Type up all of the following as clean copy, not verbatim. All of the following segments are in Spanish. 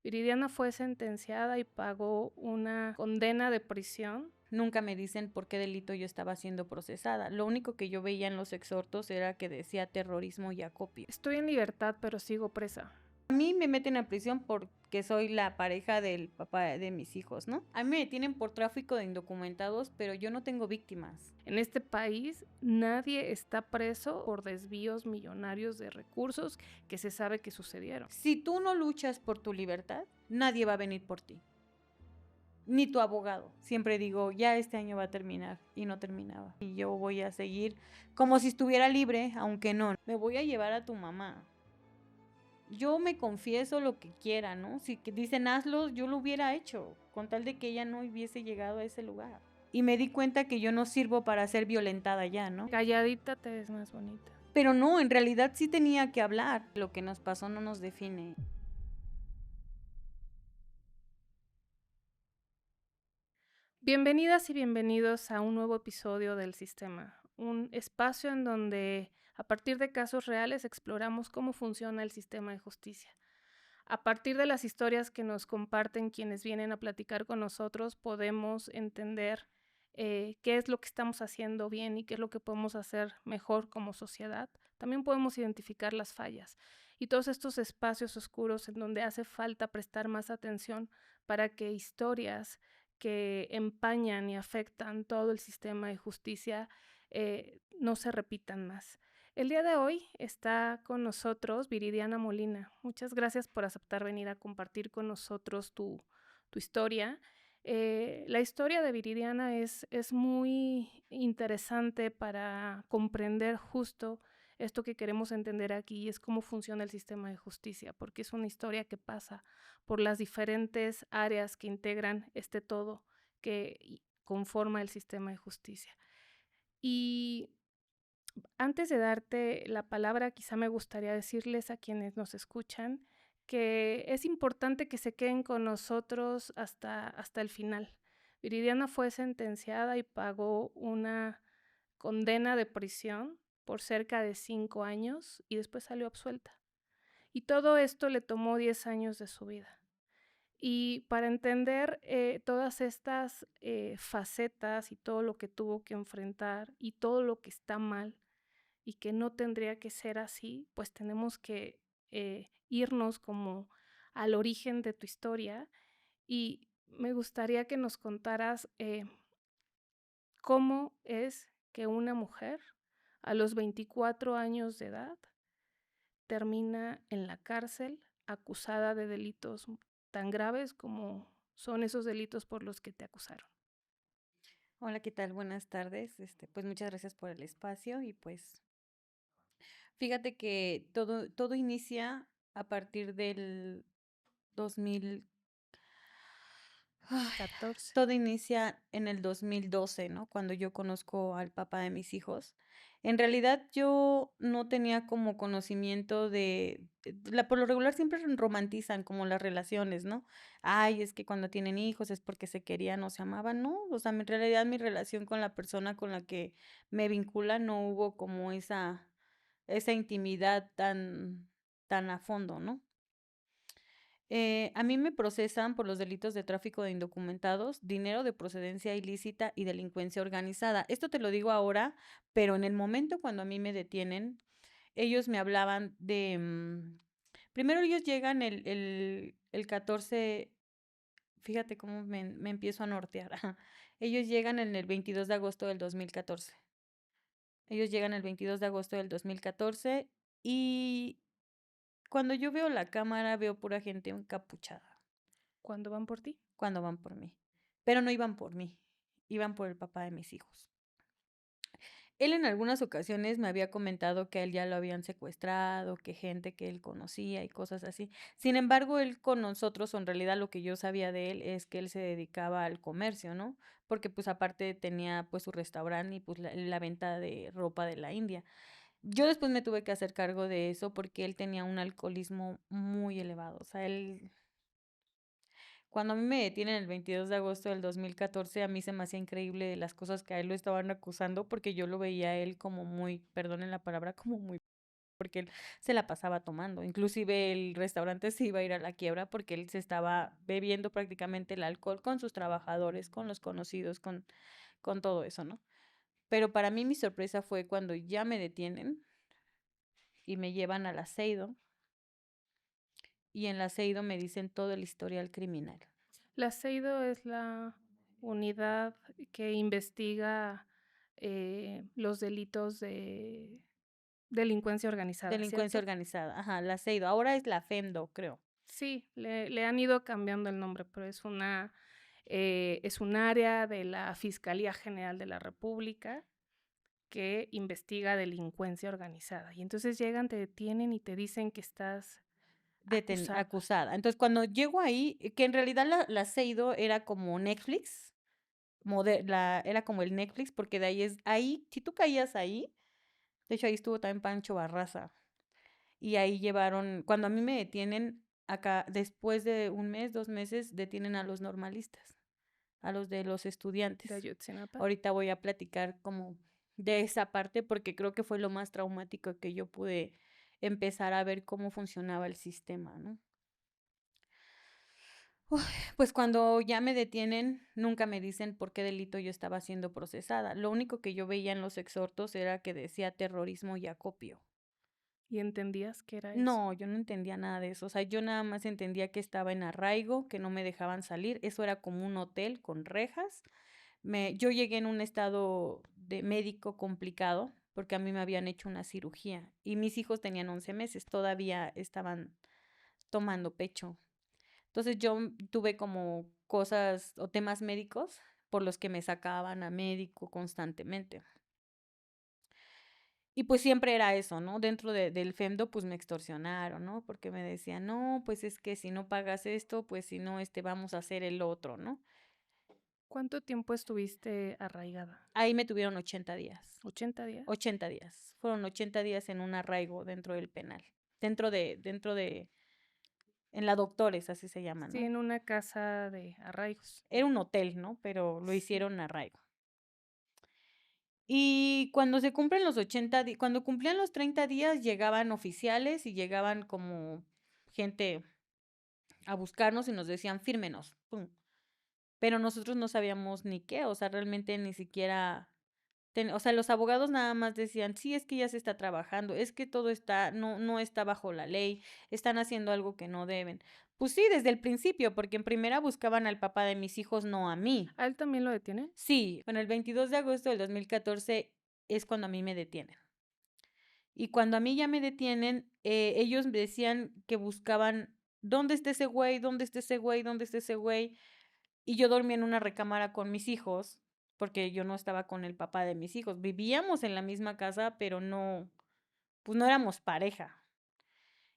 Viridiana fue sentenciada y pagó una condena de prisión. Nunca me dicen por qué delito yo estaba siendo procesada. Lo único que yo veía en los exhortos era que decía terrorismo y acopio. Estoy en libertad, pero sigo presa. A mí me meten a prisión porque soy la pareja del papá de mis hijos, ¿no? A mí me detienen por tráfico de indocumentados, pero yo no tengo víctimas. En este país nadie está preso por desvíos millonarios de recursos que se sabe que sucedieron. Si tú no luchas por tu libertad, nadie va a venir por ti. Ni tu abogado. Siempre digo, ya este año va a terminar y no terminaba. Y yo voy a seguir como si estuviera libre, aunque no. Me voy a llevar a tu mamá. Yo me confieso lo que quiera, ¿no? Si dicen hazlo, yo lo hubiera hecho, con tal de que ella no hubiese llegado a ese lugar. Y me di cuenta que yo no sirvo para ser violentada ya, ¿no? Calladita te ves más bonita. Pero no, en realidad sí tenía que hablar. Lo que nos pasó no nos define. Bienvenidas y bienvenidos a un nuevo episodio del Sistema, un espacio en donde a partir de casos reales exploramos cómo funciona el sistema de justicia. A partir de las historias que nos comparten quienes vienen a platicar con nosotros, podemos entender qué es lo que estamos haciendo bien y qué es lo que podemos hacer mejor como sociedad. También podemos identificar las fallas y todos estos espacios oscuros en donde hace falta prestar más atención para que historias que empañan y afectan todo el sistema de justicia no se repitan más. El día de hoy está con nosotros Viridiana Molina. Muchas gracias por aceptar venir a compartir con nosotros tu historia. La historia de Viridiana es muy interesante para comprender justo esto que queremos entender aquí, es cómo funciona el sistema de justicia, porque es una historia que pasa por las diferentes áreas que integran este todo que conforma el sistema de justicia. Y antes de darte la palabra, quizá me gustaría decirles a quienes nos escuchan que es importante que se queden con nosotros hasta el final. Viridiana fue sentenciada y pagó una condena de prisión por cerca de 5 años y después salió absuelta. Y todo esto le tomó 10 años de su vida. Y para entender todas estas facetas y todo lo que tuvo que enfrentar y todo lo que está mal y que no tendría que ser así, pues tenemos que irnos como al origen de tu historia y me gustaría que nos contaras cómo es que una mujer a los 24 años de edad termina en la cárcel acusada de delitos tan graves como son esos delitos por los que te acusaron. Hola, ¿qué tal? Buenas tardes. Pues muchas gracias por el espacio y pues fíjate que todo inicia a partir del 2000. Ay, 14. todo inicia en el 2012, ¿no? Cuando yo conozco al papá de mis hijos. En realidad yo no tenía como conocimiento por lo regular siempre romantizan como las relaciones, ¿no? Ay, es que cuando tienen hijos es porque se querían o se amaban, ¿no? O sea, en realidad mi relación con la persona con la que me vincula no hubo como esa intimidad tan a fondo, ¿no? A mí me procesan por los delitos de tráfico de indocumentados, dinero de procedencia ilícita y delincuencia organizada. Esto te lo digo ahora, pero en el momento cuando a mí me detienen, ellos me hablaban primero ellos llegan el 14, fíjate cómo me empiezo a nortear. Ellos llegan en el 22 de agosto del 2014. Ellos llegan el 22 de agosto del 2014 y cuando yo veo la cámara veo pura gente encapuchada. ¿Cuándo van por ti? Cuando van por mí. Pero no iban por mí, iban por el papá de mis hijos. Él en algunas ocasiones me había comentado que a él ya lo habían secuestrado, que gente que él conocía y cosas así. Sin embargo, él con nosotros, o en realidad lo que yo sabía de él es que él se dedicaba al comercio, ¿no? Porque pues aparte tenía pues su restaurante y pues la venta de ropa de la India. Yo después me tuve que hacer cargo de eso porque él tenía un alcoholismo muy elevado. O sea, él cuando a mí me detienen el 22 de agosto del 2014, a mí se me hacía increíble las cosas que a él lo estaban acusando porque yo lo veía a él como muy, perdonen la palabra, como muy porque él se la pasaba tomando. Inclusive el restaurante se iba a ir a la quiebra porque él se estaba bebiendo prácticamente el alcohol con sus trabajadores, con los conocidos, con todo eso, ¿no? Pero para mí mi sorpresa fue cuando ya me detienen y me llevan al aceido y en el aceido me dicen todo el historial criminal. La CEIDO es la unidad que investiga los delitos de delincuencia organizada, Delincuencia ¿cierto? organizada, ajá, la aceido. Ahora es la FEMDO, creo. Sí, le han ido cambiando el nombre, pero es un área de la Fiscalía General de la República que investiga delincuencia organizada. Y entonces llegan, te detienen y te dicen que estás acusada. Acusada. Entonces, cuando llego ahí, que en realidad la aceido era como Netflix, era como el Netflix, porque de ahí, si tú caías ahí, de hecho ahí estuvo también Pancho Barraza, y ahí llevaron, cuando a mí me detienen, acá, después de un mes, 2 meses, detienen a los normalistas, a los de los De estudiantes. Ayotzinapa. Ahorita voy a platicar como de esa parte porque creo que fue lo más traumático que yo pude empezar a ver cómo funcionaba el sistema, ¿no? Uf, pues cuando ya me detienen, nunca me dicen por qué delito yo estaba siendo procesada. Lo único que yo veía en los exhortos era que decía terrorismo y acopio. ¿Y entendías qué era eso? No, yo no entendía nada de eso. O sea, yo nada más entendía que estaba en arraigo, que no me dejaban salir. Eso era como un hotel con rejas. Yo llegué en un estado de médico complicado porque a mí me habían hecho una cirugía y mis hijos tenían 11 meses, todavía estaban tomando pecho. Entonces yo tuve como cosas o temas médicos por los que me sacaban a médico constantemente. Y pues siempre era eso, ¿no? Dentro del FEMDO pues me extorsionaron, ¿no? Porque me decían, no, pues es que si no pagas esto, pues si no, vamos a hacer el otro, ¿no? ¿Cuánto tiempo estuviste arraigada? Ahí me tuvieron 80 días. 80 días. 80 días. Fueron 80 días en un arraigo dentro del penal. En la Doctores, así se llama, Sí, ¿no? en una casa de arraigos. Era un hotel, ¿no? Pero lo Sí. hicieron arraigo. Y cuando se cumplen los 80 días, cuando cumplían los 30 días, llegaban oficiales y llegaban como gente a buscarnos y nos decían, fírmenos, pum. Pero nosotros no sabíamos ni qué, o sea, realmente ni siquiera, o sea, los abogados nada más decían, sí, es que ya se está trabajando, es que todo está, no está bajo la ley, están haciendo algo que no deben. Pues sí, desde el principio, porque en primera buscaban al papá de mis hijos, no a mí. ¿A él también lo detienen? Sí, bueno, el 22 de agosto del 2014 es cuando a mí me detienen. Y cuando a mí ya me detienen, ellos me decían que buscaban, ¿dónde está ese güey? ¿Dónde está ese güey? ¿Dónde está ese güey? Y yo dormía en una recámara con mis hijos, porque yo no estaba con el papá de mis hijos. Vivíamos en la misma casa, pero no, pues no éramos pareja.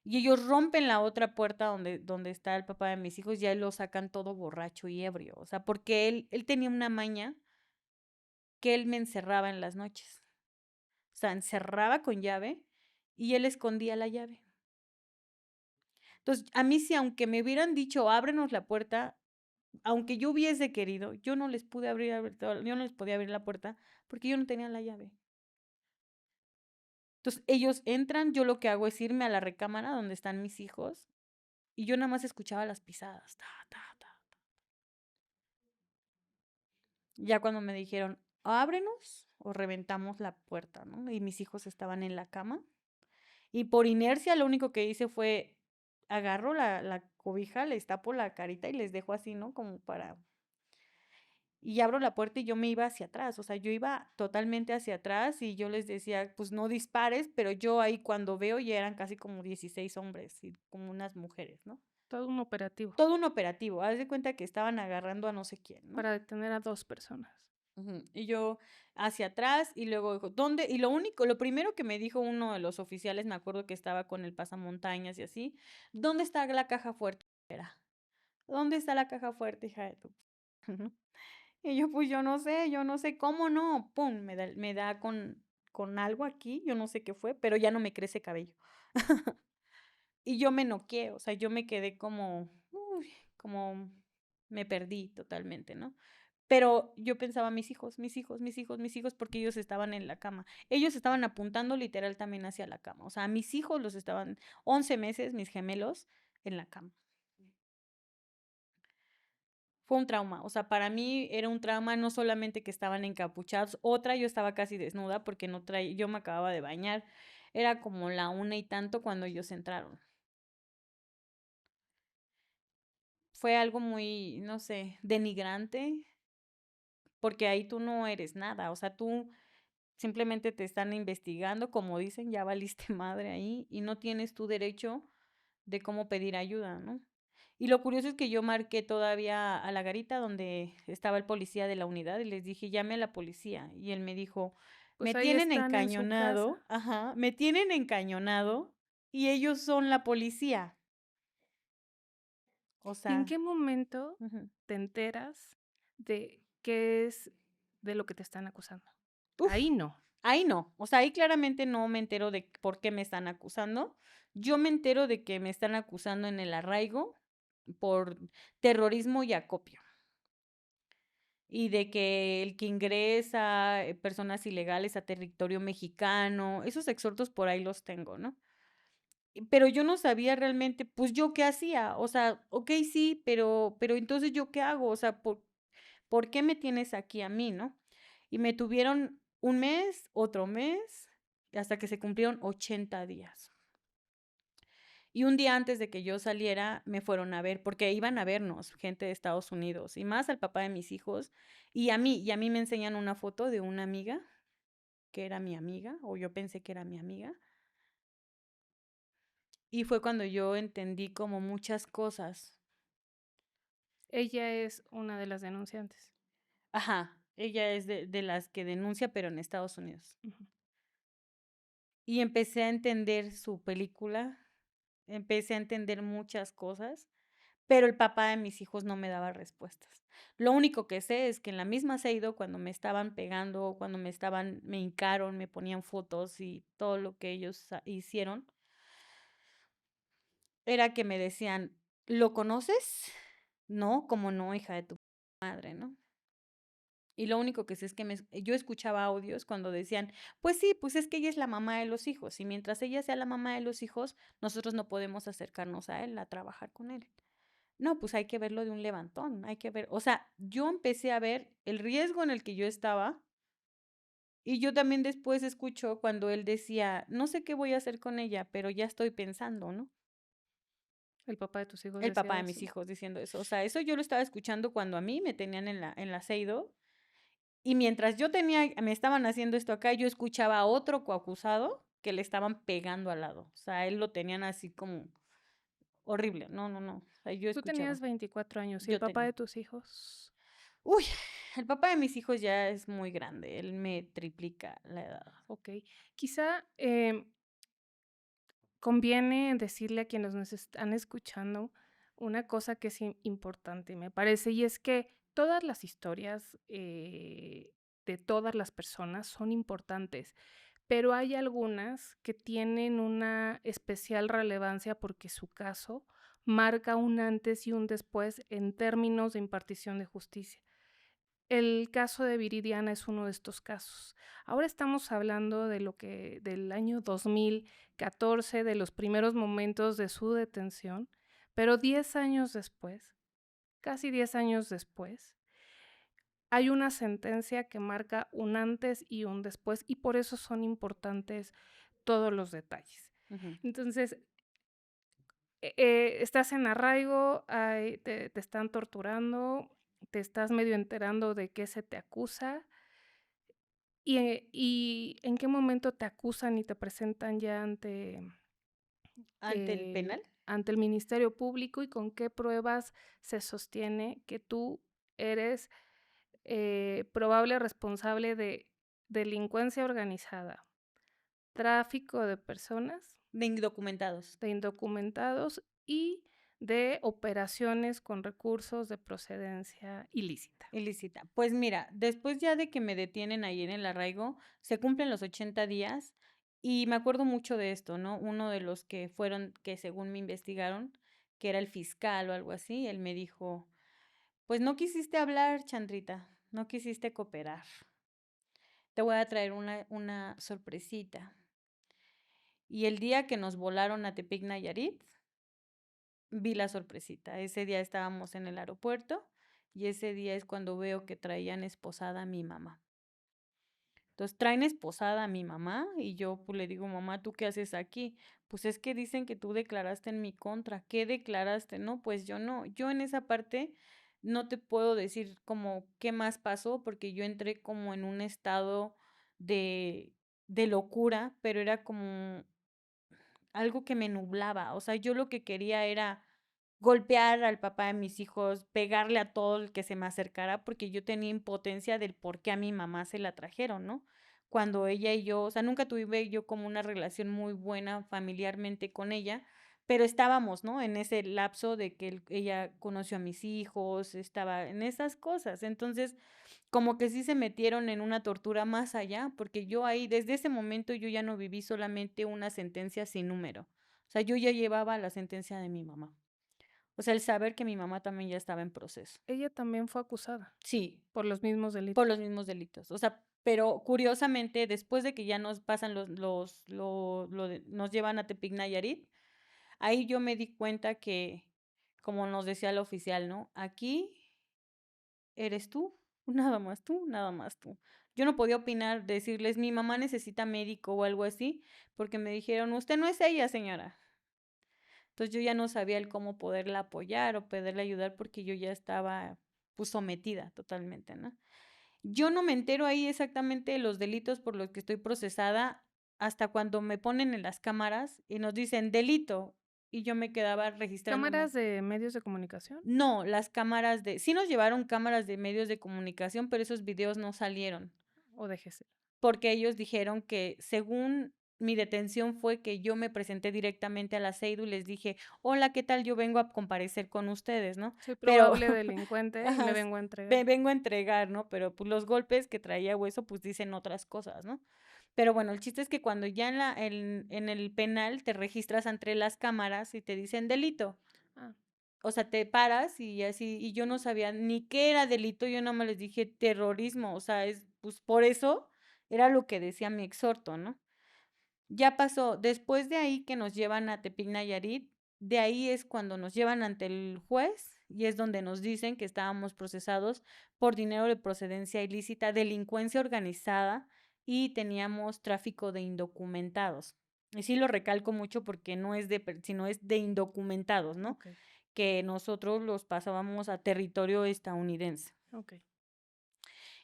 Y ellos rompen la otra puerta donde está el papá de mis hijos, ya lo sacan todo borracho y ebrio. O sea, porque él tenía una maña que él me encerraba en las noches. O sea, encerraba con llave y él escondía la llave. Entonces, a mí sí, aunque me hubieran dicho, ábrenos la puerta, aunque yo hubiese querido, yo no les pude yo no les podía abrir la puerta porque yo no tenía la llave. Entonces, ellos entran, yo lo que hago es irme a la recámara donde están mis hijos y yo nada más escuchaba las pisadas. Ta, ta, ta. Ya cuando me dijeron, ábrenos o reventamos la puerta, ¿no? Y mis hijos estaban en la cama. Y por inercia lo único que hice fue agarro la cobija, les tapo la carita y les dejo así, ¿no? Como para... Y abro la puerta y yo me iba hacia atrás, o sea, yo iba totalmente hacia atrás y yo les decía, pues no dispares, pero yo ahí cuando veo ya eran casi como 16 hombres y como unas mujeres, ¿no? Todo un operativo Todo un operativo, haz de cuenta que estaban agarrando a no sé quién, ¿no? para detener a 2 personas. Ujú. Y yo hacia atrás y luego dijo, ¿dónde? Y lo primero que me dijo uno de los oficiales, me acuerdo que estaba con el pasamontañas y así, ¿dónde está la caja fuerte? Era, ¿dónde está la caja fuerte, hija de tu? Y yo, pues yo no sé cómo no, pum, me da con algo aquí, yo no sé qué fue, pero ya no me crece cabello. Y yo me noqué, o sea, yo me quedé como, uy, como me perdí totalmente, ¿no? Pero yo pensaba: "Mis hijos, mis hijos, mis hijos, mis hijos", porque ellos estaban en la cama. Ellos estaban apuntando literal también hacia la cama. O sea, mis hijos los estaban 11 meses, mis gemelos, en la cama. Fue un trauma, o sea, para mí era un trauma, no solamente que estaban encapuchados, otra, yo estaba casi desnuda porque no traía yo me acababa de bañar. Era como la una y tanto cuando ellos entraron. Fue algo muy, no sé, denigrante, porque ahí tú no eres nada, o sea, tú simplemente te están investigando, como dicen, ya valiste madre ahí y no tienes tu derecho de cómo pedir ayuda, ¿no? Y lo curioso es que yo marqué todavía a la garita donde estaba el policía de la unidad y les dije: "Llame a la policía". Y él me dijo: "Me Pues ahí tienen están en su casa. encañonado", ajá, "me tienen encañonado y ellos son la policía". O ¿Y en sea, qué momento ujú. te enteras de qué es de lo que te están acusando? Uf, Ahí no. ahí no, o sea, ahí claramente no me entero de por qué me están acusando. Yo me entero de que me están acusando en el arraigo por terrorismo y acopio. Y de que el que ingresa, personas ilegales a territorio mexicano, esos exhortos por ahí los tengo, ¿no? Pero yo no sabía realmente, pues, ¿yo qué hacía? O sea, okey, sí, pero entonces, ¿yo qué hago? O sea, ¿por qué me tienes aquí a mí, no? Y me tuvieron un mes, otro mes, hasta que se cumplieron 80 días. Y un día antes de que yo saliera, me fueron a ver, porque iban a vernos gente de Estados Unidos, y más al papá de mis hijos, y a mí me enseñan una foto de una amiga, que era mi amiga, o yo pensé que era mi amiga, y fue cuando yo entendí como muchas cosas. Ella es una de las denunciantes. Ajá, ella es de las que denuncia, pero en Estados Unidos. Ujú. Y empecé a entender su película, empecé a entender muchas cosas. Pero el papá de mis hijos no me daba respuestas. Lo único que sé es que en la misma Seido, cuando me estaban pegando, cuando me hincaron, me ponían fotos y todo lo que ellos hicieron, era que me decían: "¿Lo conoces?". "No, ¿cómo no, hija de tu madre?", ¿no? Y lo único que sé es que yo escuchaba audios cuando decían: "Pues sí, pues es que ella es la mamá de los hijos, y mientras ella sea la mamá de los hijos, nosotros no podemos acercarnos a él, a trabajar con él". No, pues hay que verlo de un levantón, hay que ver, o sea, yo empecé a ver el riesgo en el que yo estaba, y yo también después escucho cuando él decía: "No sé qué voy a hacer con ella, pero ya estoy pensando", ¿no? El papá de tus hijos El papá decía de eso. mis hijos diciendo eso, o sea, eso yo lo estaba escuchando cuando a mí me tenían en la Seido, y mientras me estaban haciendo esto acá, yo escuchaba a otro coacusado que le estaban pegando al lado, o sea, él lo tenían así como horrible, no, no, no, o sea, yo Tú tenías escuchaba, 24 años, ¿y el yo papá tenía. de tus hijos? Uy, el papá de mis hijos ya es muy grande, él me triplica la edad. Okey. Quizá, conviene decirle a quienes nos están escuchando una cosa que es importante, me parece, y es que todas las historias de todas las personas son importantes, pero hay algunas que tienen una especial relevancia porque su caso marca un antes y un después en términos de impartición de justicia. El caso de Viridiana es uno de estos casos. Ahora estamos hablando de lo que del año 2014, de los primeros momentos de su detención, pero 10 años después, casi 10 años después, hay una sentencia que marca un antes y un después, y por eso son importantes todos los detalles. Ujú. Entonces, estás en arraigo, te están torturando, te estás medio enterando de qué se te acusa. ¿Y en qué momento te acusan y te presentan ya Ante el penal, ante el Ministerio Público y con qué pruebas se sostiene que tú eres, probable responsable de delincuencia organizada, tráfico de personas, de indocumentados, de indocumentados y de operaciones con recursos de procedencia ilícita? ilícita? Pues mira, después ya de que me detienen ahí en el arraigo, se cumplen los 80 días y me acuerdo mucho de esto, ¿no? Uno de los que fueron, que según me investigaron, que era el fiscal o algo así, él me dijo: Pues no quisiste hablar, Chandrita, no quisiste cooperar. Te voy a traer una sorpresita. Y el día que nos volaron a Tepic Nayarit, vi la sorpresita. Ese día estábamos en el aeropuerto y ese día es cuando veo que traían esposada a mi mamá. Entonces traen esposada a mi mamá y yo pues le digo, mamá, ¿tú qué haces aquí? Pues es que dicen que tú declaraste en mi contra. ¿Qué declaraste? No, pues yo no. Yo en esa parte no te puedo decir como qué más pasó porque yo entré como en un estado de, de locura, pero era como algo que me nublaba. O sea, yo lo que quería era golpear al papá de mis hijos, pegarle a todo el que se me acercara, porque yo tenía impotencia del por qué a mi mamá se la trajeron, ¿no? Cuando ella y yo, o sea, nunca tuve yo como una relación muy buena familiarmente con ella, pero estábamos, ¿no? En ese lapso de que ella conoció a mis hijos, estaba en esas cosas. Entonces, como que sí se metieron en una tortura más allá, porque yo ahí, desde ese momento, yo ya no viví solamente una sentencia sin número. O sea, yo ya llevaba la sentencia de mi mamá. O sea, el saber que mi mamá también ya estaba en proceso. Ella también fue acusada Sí, por los mismos por delitos. los mismos delitos. O sea, pero curiosamente, después de que ya nos pasan nos llevan a Tepic Nayarit, ahí yo me di cuenta que, como nos decía el oficial, ¿no? Aquí eres tú, nada más tú, nada más tú. Yo no podía opinar, decirles, mi mamá necesita médico o algo así, porque me dijeron, usted no es ella, señora. Entonces yo ya no sabía el cómo poderla apoyar o poderla ayudar porque yo ya estaba pues sometida totalmente, ¿no? Yo no me entero ahí exactamente de los delitos por los que estoy procesada hasta cuando me ponen en las cámaras y nos dicen delito y yo me quedaba registrándome. ¿Cámaras de medios de comunicación No, las cámaras de, sí nos llevaron cámaras de medios de comunicación, pero esos videos no salieron o de GC? porque ellos dijeron que según mi detención fue que yo me presenté directamente a la CEIDU y les dije, hola, ¿qué tal? Yo vengo a comparecer con ustedes, ¿no? Soy Pero, probable delincuente y me ajá, vengo a entregar. vengo a entregar, ¿no? Pero pues los golpes que traía hueso pues dicen otras cosas, ¿no? Pero bueno, el chiste es que cuando ya en el penal te registras entre las cámaras y te dicen delito. Ah, O sea, te paras y así, y yo no sabía ni qué era delito, yo nada más les dije terrorismo, o sea, es, pues por eso era lo que decía mi exhorto, ¿no? Ya pasó, después de ahí que nos llevan a Tepic Nayarit, de ahí es cuando nos llevan ante el juez y es donde nos dicen que estábamos procesados por dinero de procedencia ilícita, delincuencia organizada y teníamos tráfico de indocumentados. Y sí lo recalco mucho porque no es sino es de indocumentados, ¿no? ok, Que nosotros los pasábamos a territorio estadounidense. ok.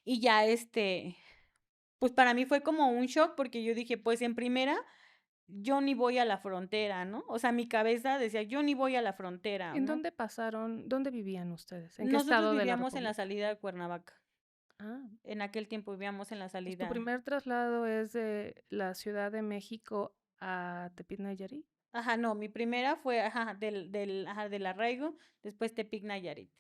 Y ya pues para mí fue como un shock porque yo dije, pues en primera, yo ni voy a la frontera, ¿no? O sea, mi cabeza decía, yo ni voy a la frontera, ¿En ¿no? dónde pasaron, dónde vivían ustedes? ¿En qué Nosotros estado de la vivíamos en la República? salida de Cuernavaca. Ah, En aquel tiempo vivíamos en la entonces tu salida. primer traslado es de la Ciudad de México a Tepic Nayarit. Ajá, no, mi primera fue, ajá, del arraigo, después Tepic Nayarit.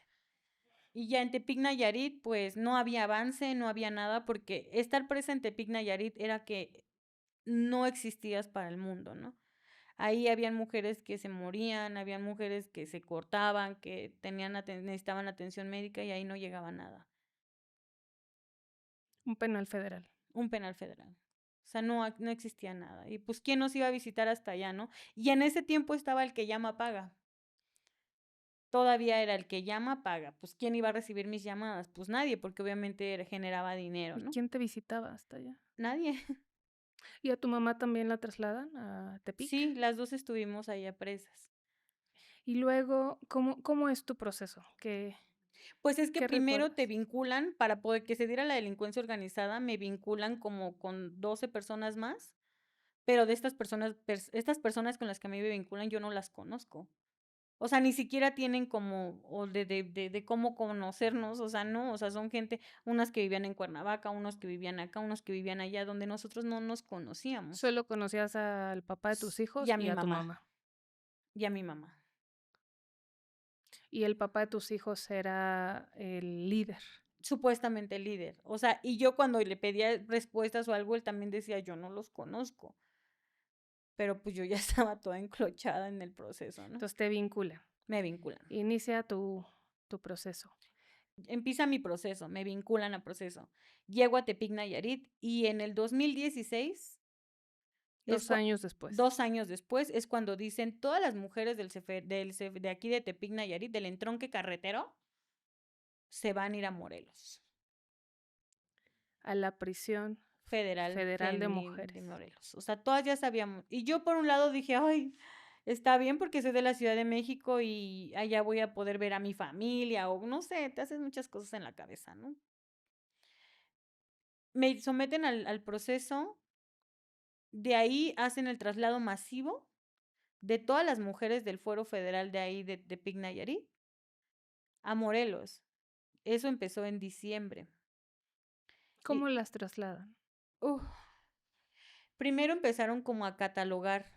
Y ya en Tepic Nayarit, pues no había avance, no había nada, porque estar presa en Tepic Nayarit era que no existías para el mundo, ¿no? Ahí habían mujeres que se morían, habían mujeres que se cortaban, que necesitaban atención médica y ahí no llegaba nada. Un penal federal. Un penal federal. O sea, no existía nada. Y pues, ¿quién nos iba a visitar hasta allá, no? Y en ese tiempo estaba el que llama paga. Todavía era el que llama paga. Pues, ¿quién iba a recibir mis llamadas? Pues nadie, porque obviamente generaba dinero, ¿Y ¿no? quién te visitaba hasta allá? Nadie. ¿Y a tu mamá también la trasladan a Tepic? Sí, las dos estuvimos allá presas. Y luego, ¿cómo es tu proceso? Pues es que ¿Qué primero te recuerdas? vinculan, para poder que se diera la delincuencia organizada, me vinculan como con 12 personas más, pero de estas personas con las que a mí me vinculan, yo no las conozco. O sea, ni siquiera tienen como, o de cómo conocernos, o sea, no, o sea, son gente, unas que vivían en Cuernavaca, unos que vivían acá, unos que vivían allá, donde nosotros no nos conocíamos. Solo conocías al papá de tus Y hijos a y mi a tu mamá, mamá. y a mi mamá. Y el papá de tus hijos era el líder. Supuestamente el líder. O sea, y yo cuando le pedía respuestas o algo, él también decía, yo no los conozco. Pero pues yo ya estaba toda enclochada en el proceso, ¿no? Entonces te vinculan. Me vinculan. Inicia tu proceso. empieza mi proceso, me vinculan a proceso. Llego a Tepic, Nayarit, y en el 2016 es 2 años después. 2 años después, es cuando dicen todas las mujeres de aquí de Tepic, Nayarit, del entronque carretero, se van a ir a Morelos, A la prisión Federal federal de de mujeres. Morelos. O sea, todas ya sabíamos. Y yo por un lado dije, ay, está bien porque soy de la Ciudad de México y allá voy a poder ver a mi familia o no sé, te haces muchas cosas en la cabeza, ¿no? Me someten al proceso, de ahí hacen el traslado masivo de todas las mujeres del fuero federal de ahí de Pic Nayarit a Morelos. Eso empezó en diciembre. Y ¿Cómo las trasladan? uf, primero empezaron como a catalogar,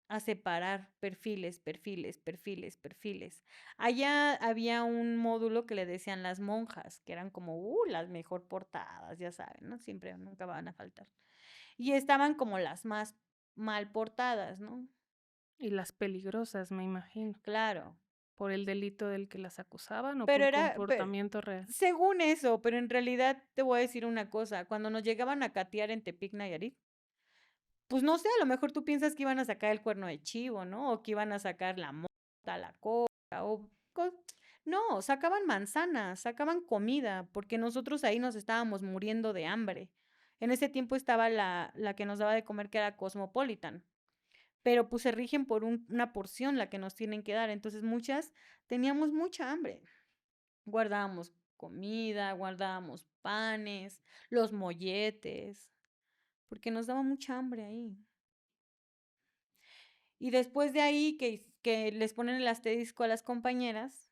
a separar perfiles, perfiles, perfiles, perfiles. Allá había un módulo que le decían las monjas, que eran como las mejor portadas, ya saben, ¿no? Siempre, nunca van a faltar. Y estaban como las más mal portadas, ¿no? Y las peligrosas, me imagino, Claro. por el delito del que las acusaban o Pero por era, comportamiento real. según eso, pero en realidad te voy a decir una cosa, cuando nos llegaban a catear en Tepic, Nayarit, pues no sé, a lo mejor tú piensas que iban a sacar el cuerno de chivo, ¿no? O que iban a sacar la mota, la coca, o no, sacaban manzanas, sacaban comida, porque nosotros ahí nos estábamos muriendo de hambre. En ese tiempo estaba la que nos daba de comer, que era Cosmopolitan, pero pues se rigen por una porción la que nos tienen que dar, entonces muchas teníamos mucha hambre. Guardábamos comida, guardábamos panes, los molletes, porque nos daba mucha hambre ahí. Y después de ahí que les ponen el asterisco a las compañeras.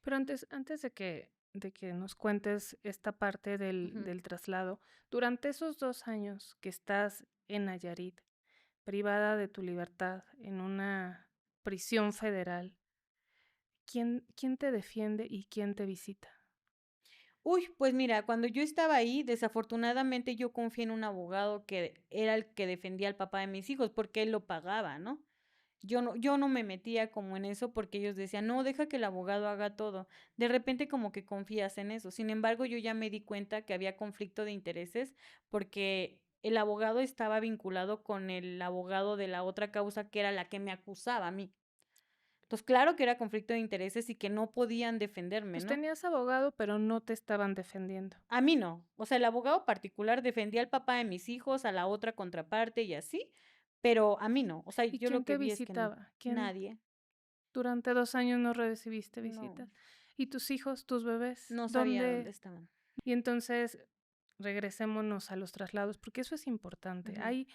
Pero antes de que nos cuentes esta parte del, Ujú. del traslado, durante esos 2 años que estás en Nayarit, privada de tu libertad en una prisión federal, ¿quién te defiende y quién te visita? Uy, pues mira, cuando yo estaba ahí, desafortunadamente yo confié en un abogado que era el que defendía al papá de mis hijos, porque él lo pagaba, ¿no? Yo no me metía como en eso porque ellos decían, no, deja que el abogado haga todo. De repente como que confías en eso. Sin embargo, yo ya me di cuenta que había conflicto de intereses porque el abogado estaba vinculado con el abogado de la otra causa que era la que me acusaba a mí. Entonces, claro que era conflicto de intereses y que no podían defenderme, Pues ¿no? tenías abogado, pero no te estaban defendiendo. A mí no. O sea, el abogado particular defendía al papá de mis hijos, a la otra contraparte y así, pero a mí no. O sea, ¿Y yo quién lo que te vi es que no. visitaba? Nadie. Durante 2 años no recibiste No. visitas? ¿Y tus hijos, tus bebés? No sabía dónde ¿Dónde? estaban. Y entonces regresémonos a los traslados, porque eso es importante. Ujú,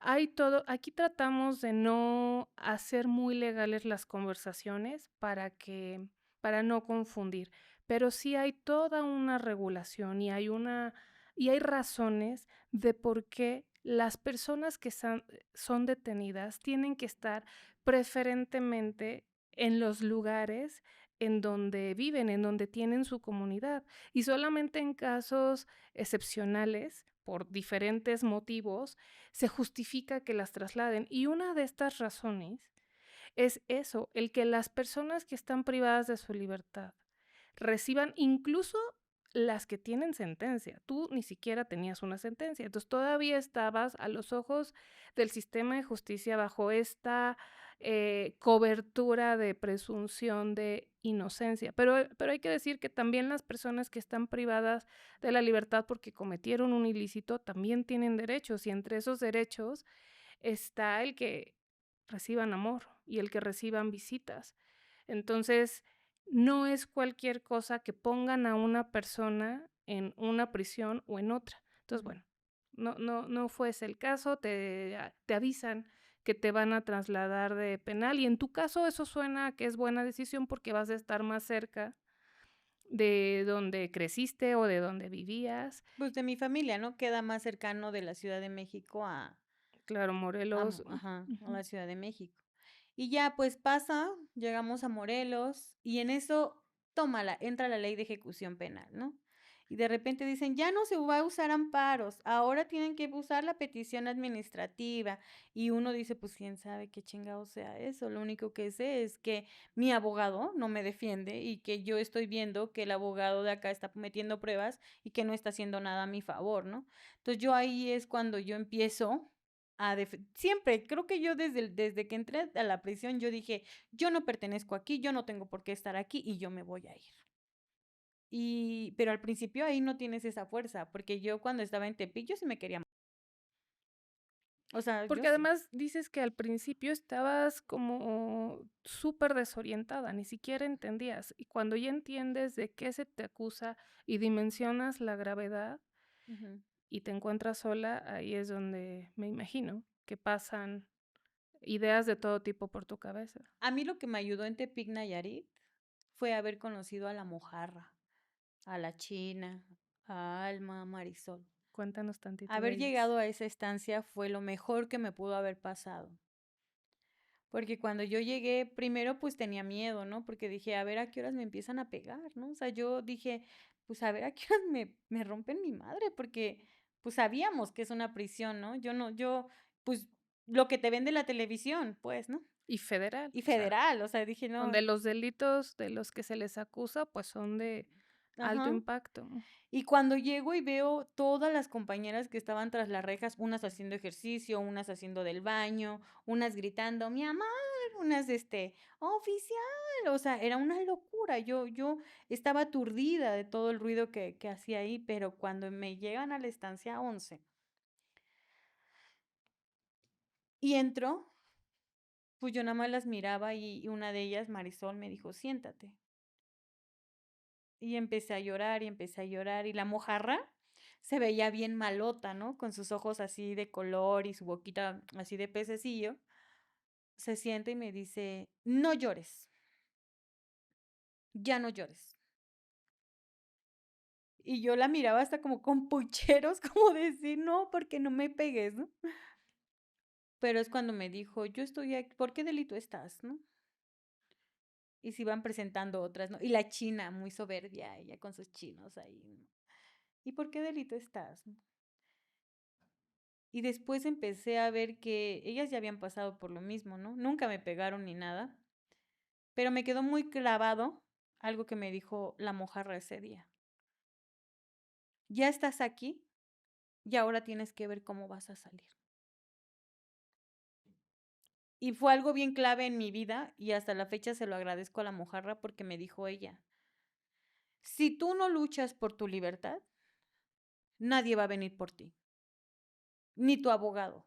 Hay todo, aquí tratamos de no hacer muy legales las conversaciones para no confundir, pero sí hay toda una regulación y hay razones de por qué las personas que son detenidas tienen que estar preferentemente en los lugares en donde viven, en donde tienen su comunidad. Y solamente en casos excepcionales, por diferentes motivos, se justifica que las trasladen. Y una de estas razones es eso, el que las personas que están privadas de su libertad reciban incluso las que tienen sentencia. Tú ni siquiera tenías una sentencia, entonces todavía estabas a los ojos del sistema de justicia bajo esta cobertura de presunción de inocencia. Pero hay que decir que también las personas que están privadas de la libertad porque cometieron un ilícito también tienen derechos y entre esos derechos está el que reciban amor y el que reciban visitas. Entonces, no es cualquier cosa que pongan a una persona en una prisión o en otra. Entonces, ujú. bueno, no fue ese el caso, te avisan que te van a trasladar de penal y en tu caso eso suena a que es buena decisión porque vas a estar más cerca de donde creciste o de donde vivías. Pues de mi familia, ¿no? Queda más cercano de la Ciudad de México Claro, Morelos. ajá, a Ujú. la Ciudad de México. Y ya, pues pasa, llegamos a Morelos y en eso, tómala, entra la ley de ejecución penal, ¿no? Y de repente dicen, ya no se va a usar amparos, ahora tienen que usar la petición administrativa. Y uno dice, pues quién sabe qué chingado sea eso. Lo único que sé es que mi abogado no me defiende y que yo estoy viendo que el abogado de acá está metiendo pruebas y que no está haciendo nada a mi favor, ¿no? Entonces yo ahí es cuando yo empiezo siempre, creo que yo desde que entré a la prisión, yo dije, yo no pertenezco aquí, yo no tengo por qué estar aquí y yo me voy a ir. Pero al principio ahí no tienes esa fuerza, porque yo cuando estaba en Tepic, yo sí me quería. O sea, yo Porque sí. además dices que al principio estabas como súper desorientada, ni siquiera entendías. Y cuando ya entiendes de qué se te acusa y dimensionas la gravedad Ujú. y te encuentras sola, ahí es donde me imagino que pasan ideas de todo tipo por tu cabeza. A mí lo que me ayudó en Tepic Nayarit fue haber conocido a la mojarra, a la china, a Alma, a Marisol. Cuéntanos tantito de Haber ellas. llegado a esa estancia fue lo mejor que me pudo haber pasado. Porque cuando yo llegué, primero pues tenía miedo, ¿no? Porque dije, a ver a qué horas me empiezan a pegar, ¿no? O sea, yo dije, pues a ver a qué horas me rompen mi madre, porque pues sabíamos que es una prisión, ¿no? Pues lo que te vende la televisión, pues, ¿no? Y federal, Y o sea, federal, o sea, dije, no, donde los delitos de los que se les acusa pues son de alto ajá. impacto. Y cuando llego y veo todas las compañeras que estaban tras las rejas, unas haciendo ejercicio, unas haciendo del baño, unas gritando, mi amor, unas oficial, o sea, era una locura. Yo estaba aturdida de todo el ruido que hacía ahí, pero cuando me llegan a la estancia 11 y entro, pues yo nada más las miraba y una de ellas, Marisol, me dijo, siéntate. Y empecé a llorar y empecé a llorar y la mojarra se veía bien malota, ¿no? Con sus ojos así de color y su boquita así de pececillo. Se siente y me dice, no llores, ya no llores. Y yo la miraba hasta como con pucheros, como decir, no, porque no me pegues, ¿no? Pero es cuando me dijo, yo estoy aquí, ¿por qué delito estás, no? Y se iban presentando otras, ¿no? Y la china, muy soberbia, ella con sus chinos ahí, ¿no? ¿Y por qué delito estás? ¿No? Y después empecé a ver que ellas ya habían pasado por lo mismo, ¿no? Nunca me pegaron ni nada, pero me quedó muy clavado algo que me dijo la mojarra ese día. Ya estás aquí y ahora tienes que ver cómo vas a salir. Y fue algo bien clave en mi vida y hasta la fecha se lo agradezco a la mojarra porque me dijo ella, si tú no luchas por tu libertad, nadie va a venir por ti, ni tu abogado.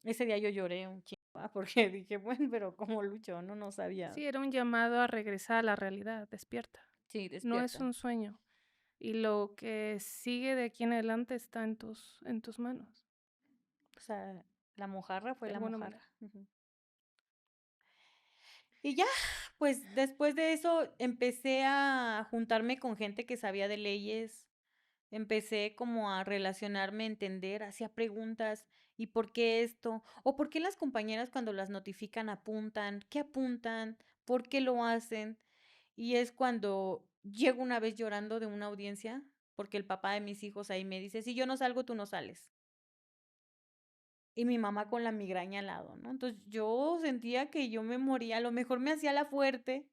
Ese día yo lloré un chingo, porque dije, bueno, pero ¿cómo lucho? No sabía. Sí, era un llamado a regresar a la realidad, despierta. Sí, No es despierta. un sueño. Y lo que sigue de aquí en adelante está en tus manos, O sea, la mojarra fue de la alguna mojarra. manera. Ujú. Y ya, pues después de eso empecé a juntarme con gente que sabía de leyes, empecé como a relacionarme, entender, hacía preguntas, ¿y por qué esto? ¿O por qué las compañeras cuando las notifican apuntan? ¿Qué apuntan? ¿Por qué lo hacen? Y es cuando llego una vez llorando de una audiencia, porque el papá de mis hijos ahí me dice, si yo no salgo, tú no sales. Y mi mamá con la migraña al lado, ¿no? Entonces, yo sentía que yo me moría, a lo mejor me hacía la fuerte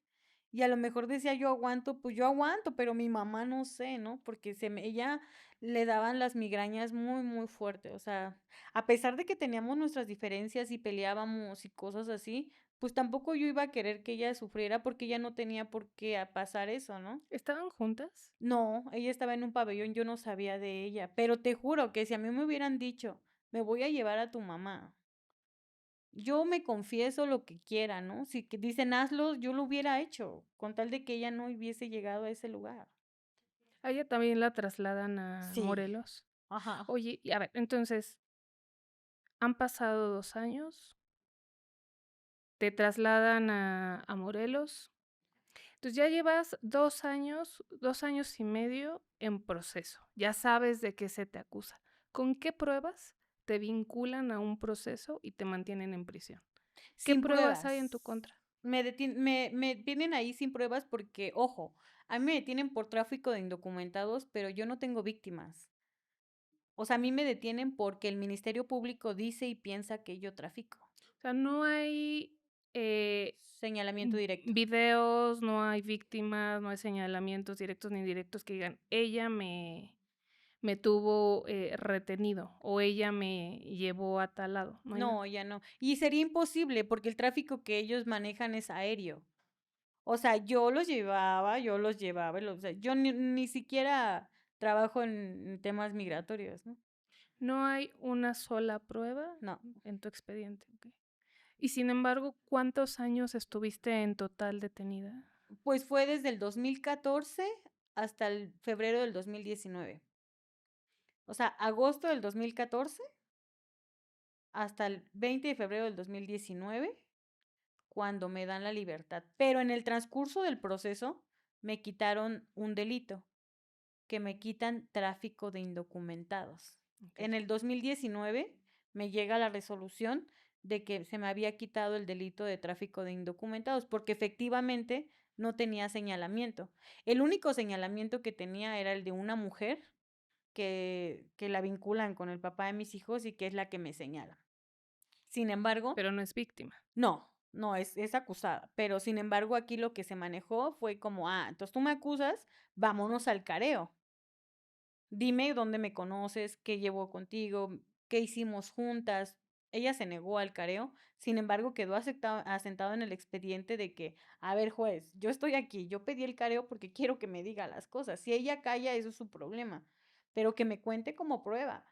y a lo mejor decía yo aguanto, pues yo aguanto, pero mi mamá no sé, ¿no? Porque ella le daban las migrañas muy, muy fuerte, o sea, a pesar de que teníamos nuestras diferencias y peleábamos y cosas así, pues tampoco yo iba a querer que ella sufriera porque ella no tenía por qué pasar eso, ¿no? ¿Estaban juntas? No, ella estaba en un pabellón, yo no sabía de ella, pero te juro que si a mí me hubieran dicho, me voy a llevar a tu mamá, yo me confieso lo que quiera, ¿no? Si que dicen hazlo, yo lo hubiera hecho, con tal de que ella no hubiese llegado a ese lugar. A ella también la trasladan a Sí, Morelos. ajá. Oye, y a ver, entonces, han pasado 2 años, te trasladan a Morelos. Entonces ya llevas 2 años, 2 años y medio en proceso. Ya sabes de qué se te acusa. ¿Con qué pruebas te vinculan a un proceso y te mantienen en prisión? ¿Qué Sin pruebas hay en tu pruebas. contra? me tienen ahí sin pruebas porque, ojo, a mí me detienen por tráfico de indocumentados, pero yo no tengo víctimas. O sea, a mí me detienen porque el Ministerio Público dice y piensa que yo trafico. O sea, no hay Señalamiento directo. videos, no hay víctimas, no hay señalamientos directos ni indirectos que digan, ella me tuvo retenido o ella me llevó a tal lado. No hay nada. No, ya no. Y sería imposible porque el tráfico que ellos manejan es aéreo. O sea, yo los llevaba, o sea, yo ni siquiera trabajo en temas migratorios, ¿no? No hay una sola prueba No, en tu expediente. Ok. Y sin embargo, ¿cuántos años estuviste en total detenida? pues fue desde el 2014 hasta el febrero del 2019. O sea, agosto del 2014 hasta el 20 de febrero del 2019, cuando me dan la libertad. Pero en el transcurso del proceso me quitaron un delito, que me quitan tráfico de indocumentados. Ok. En el 2019 me llega la resolución de que se me había quitado el delito de tráfico de indocumentados, porque efectivamente no tenía señalamiento. El único señalamiento que tenía era el de una mujer que la vinculan con el papá de mis hijos y que es la que me señala. Sin embargo, Pero no es víctima. no, es acusada. Pero sin embargo, aquí lo que se manejó fue como, entonces tú me acusas, vámonos al careo. Dime dónde me conoces, qué llevo contigo, qué hicimos juntas. Ella se negó al careo, sin embargo, quedó asentado en el expediente de que, a ver, juez, yo estoy aquí, yo pedí el careo porque quiero que me diga las cosas. Si ella calla, eso es su problema, pero que me cuente como prueba,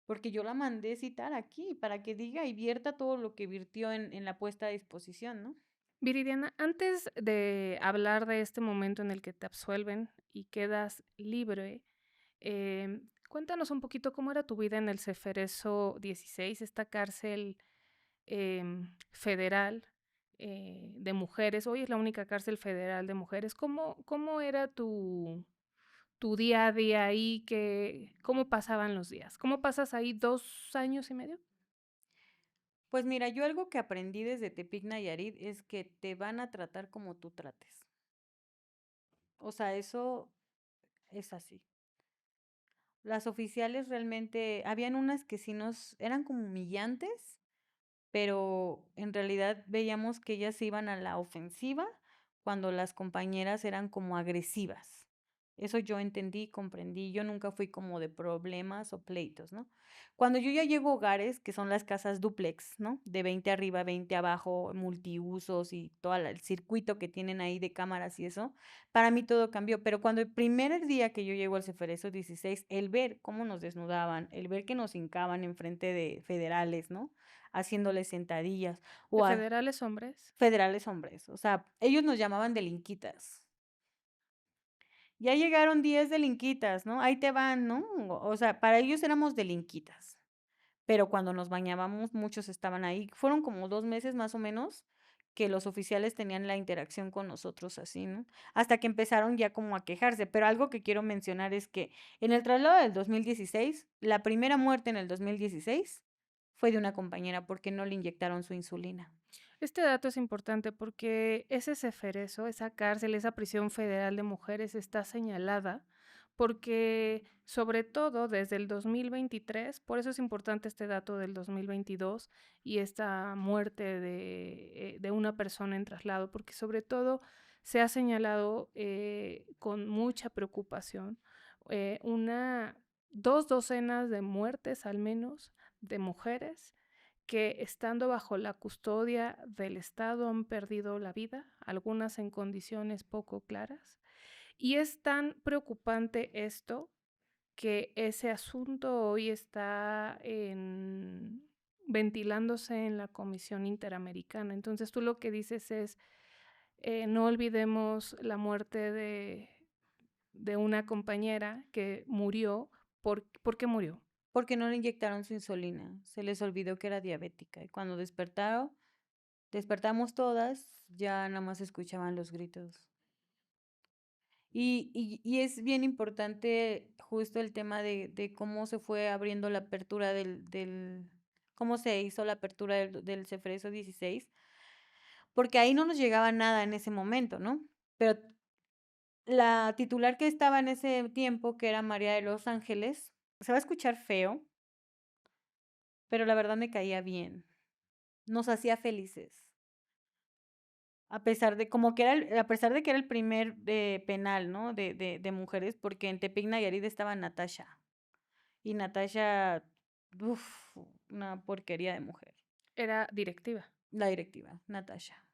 porque yo la mandé citar aquí para que diga y vierta todo lo que virtió en la puesta a disposición, ¿no? Viridiana, antes de hablar de este momento en el que te absuelven y quedas libre, cuéntanos un poquito cómo era tu vida en el Ceferezo 16, esta cárcel federal de mujeres. Hoy es la única cárcel federal de mujeres. ¿Cómo era tu día a día ahí? ¿Cómo pasaban los días? ¿Cómo pasas ahí 2 años y medio? Pues mira, yo algo que aprendí desde Tepic Nayarit es que te van a tratar como tú trates. O sea, eso es así. Las oficiales realmente, habían unas que sí eran como humillantes, pero en realidad veíamos que ellas se iban a la ofensiva cuando las compañeras eran como agresivas. Eso yo entendí, comprendí. Yo nunca fui como de problemas o pleitos, ¿no? Cuando yo ya llego a hogares, que son las casas dúplex, ¿no? De 20 arriba, 20 abajo, multiusos y todo el circuito que tienen ahí de cámaras y eso, para mí todo cambió. Pero cuando el primer día que yo llego al Ceferezo 16, el ver cómo nos desnudaban, el ver que nos hincaban enfrente de federales, ¿no? Haciéndoles sentadillas ¿De o a federales hombres? federales hombres. O sea, ellos nos llamaban delinquitas. Ya llegaron 10 delinquitas, ¿no? Ahí te van, ¿no? O sea, para ellos éramos delinquitas. Pero cuando nos bañábamos, muchos estaban ahí. Fueron como 2 meses más o menos que los oficiales tenían la interacción con nosotros así, ¿no? Hasta que empezaron ya como a quejarse. Pero algo que quiero mencionar es que en el traslado del 2016, la primera muerte en el 2016 fue de una compañera porque no le inyectaron su insulina. Este dato es importante porque ese Ceferezo, esa cárcel, esa prisión federal de mujeres está señalada porque, sobre todo desde el 2023, por eso es importante este dato del 2022 y esta muerte de una persona en traslado, porque sobre todo se ha señalado con mucha preocupación una, 2 docenas de muertes al menos de mujeres que estando bajo la custodia del Estado han perdido la vida, algunas en condiciones poco claras. Y es tan preocupante esto que ese asunto hoy está ventilándose en la Comisión Interamericana. Entonces tú lo que dices es, no olvidemos la muerte de una compañera que murió. ¿Por qué murió? Porque no le inyectaron su insulina. Se les olvidó que era diabética. Y cuando despertamos todas, ya nada más escuchaban los gritos. Y es bien importante justo el tema de cómo se fue abriendo la apertura cómo se hizo la apertura del Cefreso 16, porque ahí no nos llegaba nada en ese momento, ¿no? Pero la titular que estaba en ese tiempo, que era María de los Ángeles, se va a escuchar feo, pero la verdad me caía bien. Nos hacía felices. A pesar de como que era a pesar de que era el primer, penal, ¿no? De mujeres, porque en Tepic Nayarit estaba Natasha, y Natasha, uf, una porquería de mujer. Era directiva. La directiva, Natasha.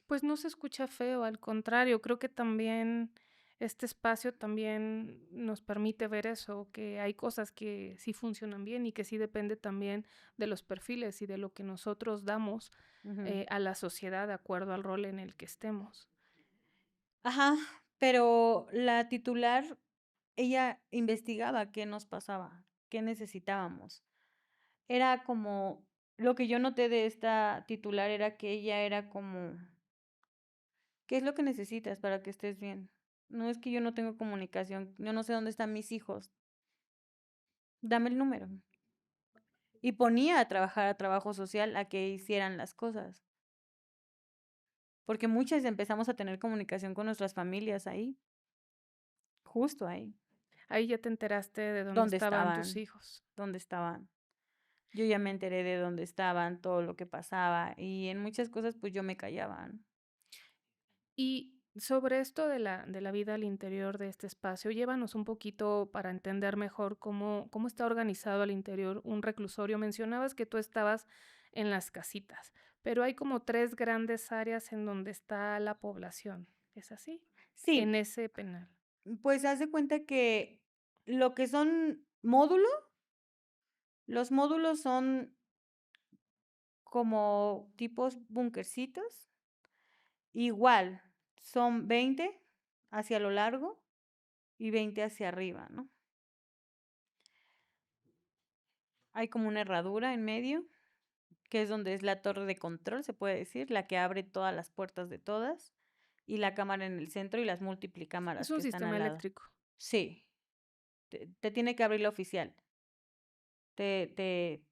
Pues no se escucha feo, al contrario, creo que también este espacio también nos permite ver eso, que hay cosas que sí funcionan bien y que sí depende también de los perfiles y de lo que nosotros damos Ujú. a la sociedad de acuerdo al rol en el que estemos. Ajá, pero la titular, ella investigaba qué nos pasaba, qué necesitábamos. Era como lo que yo noté de esta titular era que ella era como, ¿qué es lo que necesitas para que estés bien? No es que yo no tengo comunicación, yo no sé dónde están mis hijos, dame el número. Y ponía a trabajar a trabajo social a que hicieran las cosas, porque muchas empezamos a tener comunicación con nuestras familias ahí, justo ahí, Ahí ya te enteraste de dónde donde estaban tus estaban, hijos. donde estaban. Yo ya me enteré de dónde estaban, todo lo que pasaba, y en muchas cosas pues yo me callaba, ¿no? Y sobre esto de la vida al interior de este espacio, llévanos un poquito para entender mejor cómo está organizado al interior un reclusorio. Mencionabas que tú estabas en las casitas, pero hay como tres grandes áreas en donde está la población. ¿Es así? En Sí, ese penal. pues haz de cuenta que lo que son módulos, los módulos son como tipos bunkercitos, igual, son 20 hacia lo largo y 20 hacia arriba, ¿no? Hay como una herradura en medio, que es donde es la torre de control, se puede decir, la que abre todas las puertas de todas, y la cámara en el centro y las Es multiplicámaras un que están sistema al lado. eléctrico Sí, te tiene que abrir la oficial. Te, te,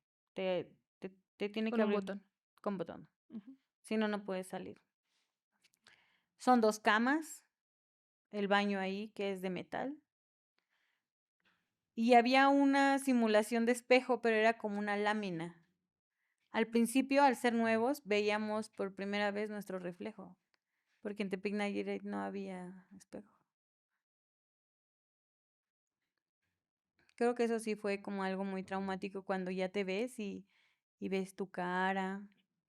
te tiene con que un abrir botón. con botón. Ujú. Si no, no puedes salir. Son 2 camas, el baño ahí que es de metal. Y había una simulación de espejo, pero era como una lámina. Al principio, al ser nuevos, veíamos por primera vez nuestro reflejo, porque en Tepic Nayarit no había espejo. Creo que eso sí fue como algo muy traumático cuando ya te ves y ves tu cara.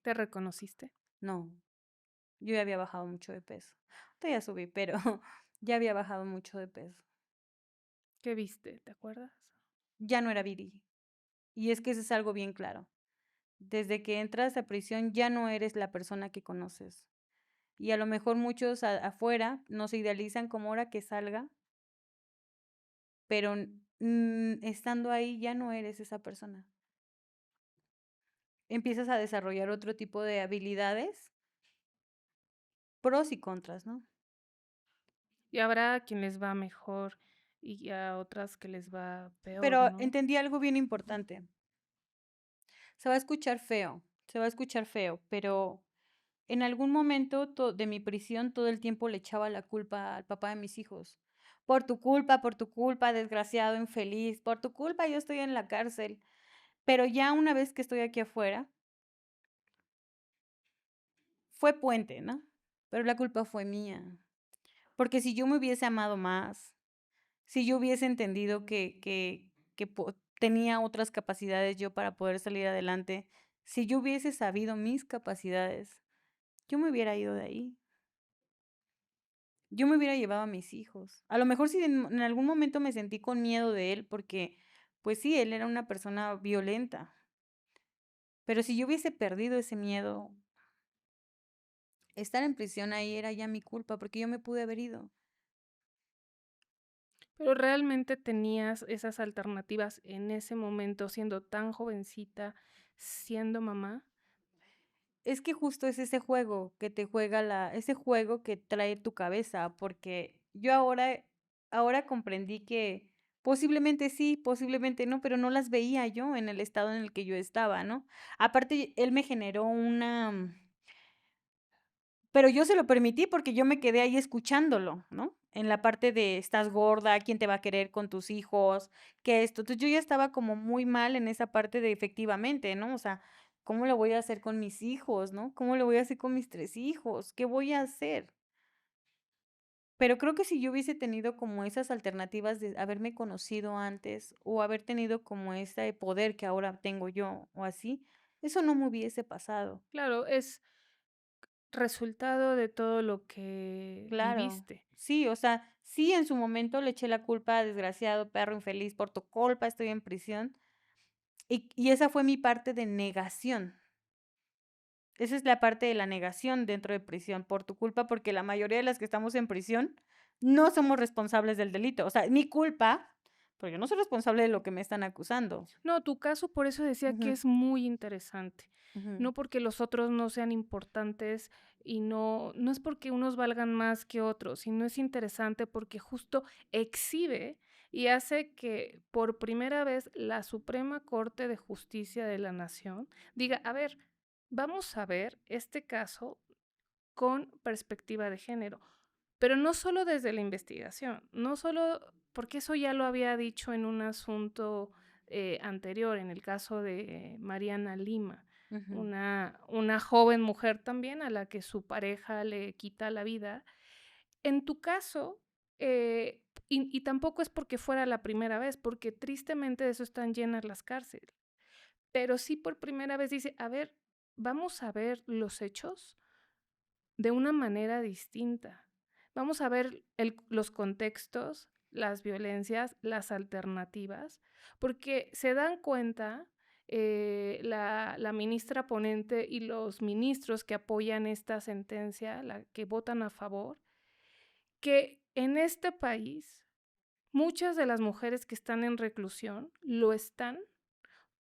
¿Te reconociste? No, yo ya había bajado mucho de peso. Todavía subí, pero ya había bajado mucho de peso. ¿Qué viste? ¿Te acuerdas? Ya no era Viri. Y es que eso es algo bien claro. Desde que entras a prisión ya no eres la persona que conoces. Y a lo mejor muchos afuera no se idealizan como hora que salga, pero estando ahí ya no eres esa persona. Empiezas a desarrollar otro tipo de habilidades, pros y contras, ¿no? Y habrá a quien les va mejor y a otras que les va peor, Pero ¿no? entendí algo bien importante. Se va a escuchar feo, se va a escuchar feo, pero en algún momento de mi prisión todo el tiempo le echaba la culpa al papá de mis hijos. Por tu culpa, desgraciado, infeliz, por tu culpa yo estoy en la cárcel. Pero ya una vez que estoy aquí afuera, fue puente, ¿no? Pero la culpa fue mía. Porque si yo me hubiese amado más, si yo hubiese entendido que tenía otras capacidades yo para poder salir adelante, si yo hubiese sabido mis capacidades, yo me hubiera ido de ahí. Yo me hubiera llevado a mis hijos. A lo mejor si en algún momento me sentí con miedo de él, porque, pues sí, él era una persona violenta. Pero si yo hubiese perdido ese miedo, estar en prisión ahí era ya mi culpa, porque yo me pude haber ido. Pero realmente tenías esas alternativas en ese momento, siendo tan jovencita, siendo mamá. Es que justo es ese juego que te juega ese juego que trae tu cabeza, porque yo ahora comprendí que posiblemente sí, posiblemente no, pero no las veía yo en el estado en el que yo estaba, ¿no? Aparte, él me generó pero yo se lo permití porque yo me quedé ahí escuchándolo, ¿no? En la parte de estás gorda, quién te va a querer con tus hijos, que esto. Entonces, yo ya estaba como muy mal en esa parte de efectivamente, ¿no? O sea, ¿cómo lo voy a hacer con mis hijos, no? ¿Cómo lo voy a hacer con mis 3 hijos? ¿Qué voy a hacer? Pero creo que si yo hubiese tenido como esas alternativas de haberme conocido antes, o haber tenido como ese poder que ahora tengo yo, o así, eso no me hubiese pasado. Claro, es resultado de todo lo que Claro. viviste. Sí, o sea, sí, en su momento le eché la culpa, desgraciado, perro infeliz, por tu culpa estoy en prisión, y esa fue mi parte de negación. Esa es la parte de la negación dentro de prisión, por tu culpa, porque la mayoría de las que estamos en prisión no somos responsables del delito. O sea, mi culpa, pero yo no soy responsable de lo que me están acusando. No, tu caso, por eso decía que Ujú, es muy interesante. ujú, No porque los otros no sean importantes y no es porque unos valgan más que otros, sino es interesante porque justo exhibe y hace que por primera vez la Suprema Corte de Justicia de la Nación diga, a ver, vamos a ver este caso con perspectiva de género. Pero no solo desde la investigación, no solo porque eso ya lo había dicho en un asunto anterior, en el caso de Mariana Lima, ujú. una joven mujer también a la que su pareja le quita la vida. En tu caso, y tampoco es porque fuera la primera vez, porque tristemente de eso están llenas las cárceles, pero sí por primera vez dice, a ver, vamos a ver los hechos de una manera distinta. Vamos a ver los contextos, las violencias, las alternativas, porque se dan cuenta la ministra ponente y los ministros que apoyan esta sentencia, la que votan a favor, que en este país muchas de las mujeres que están en reclusión lo están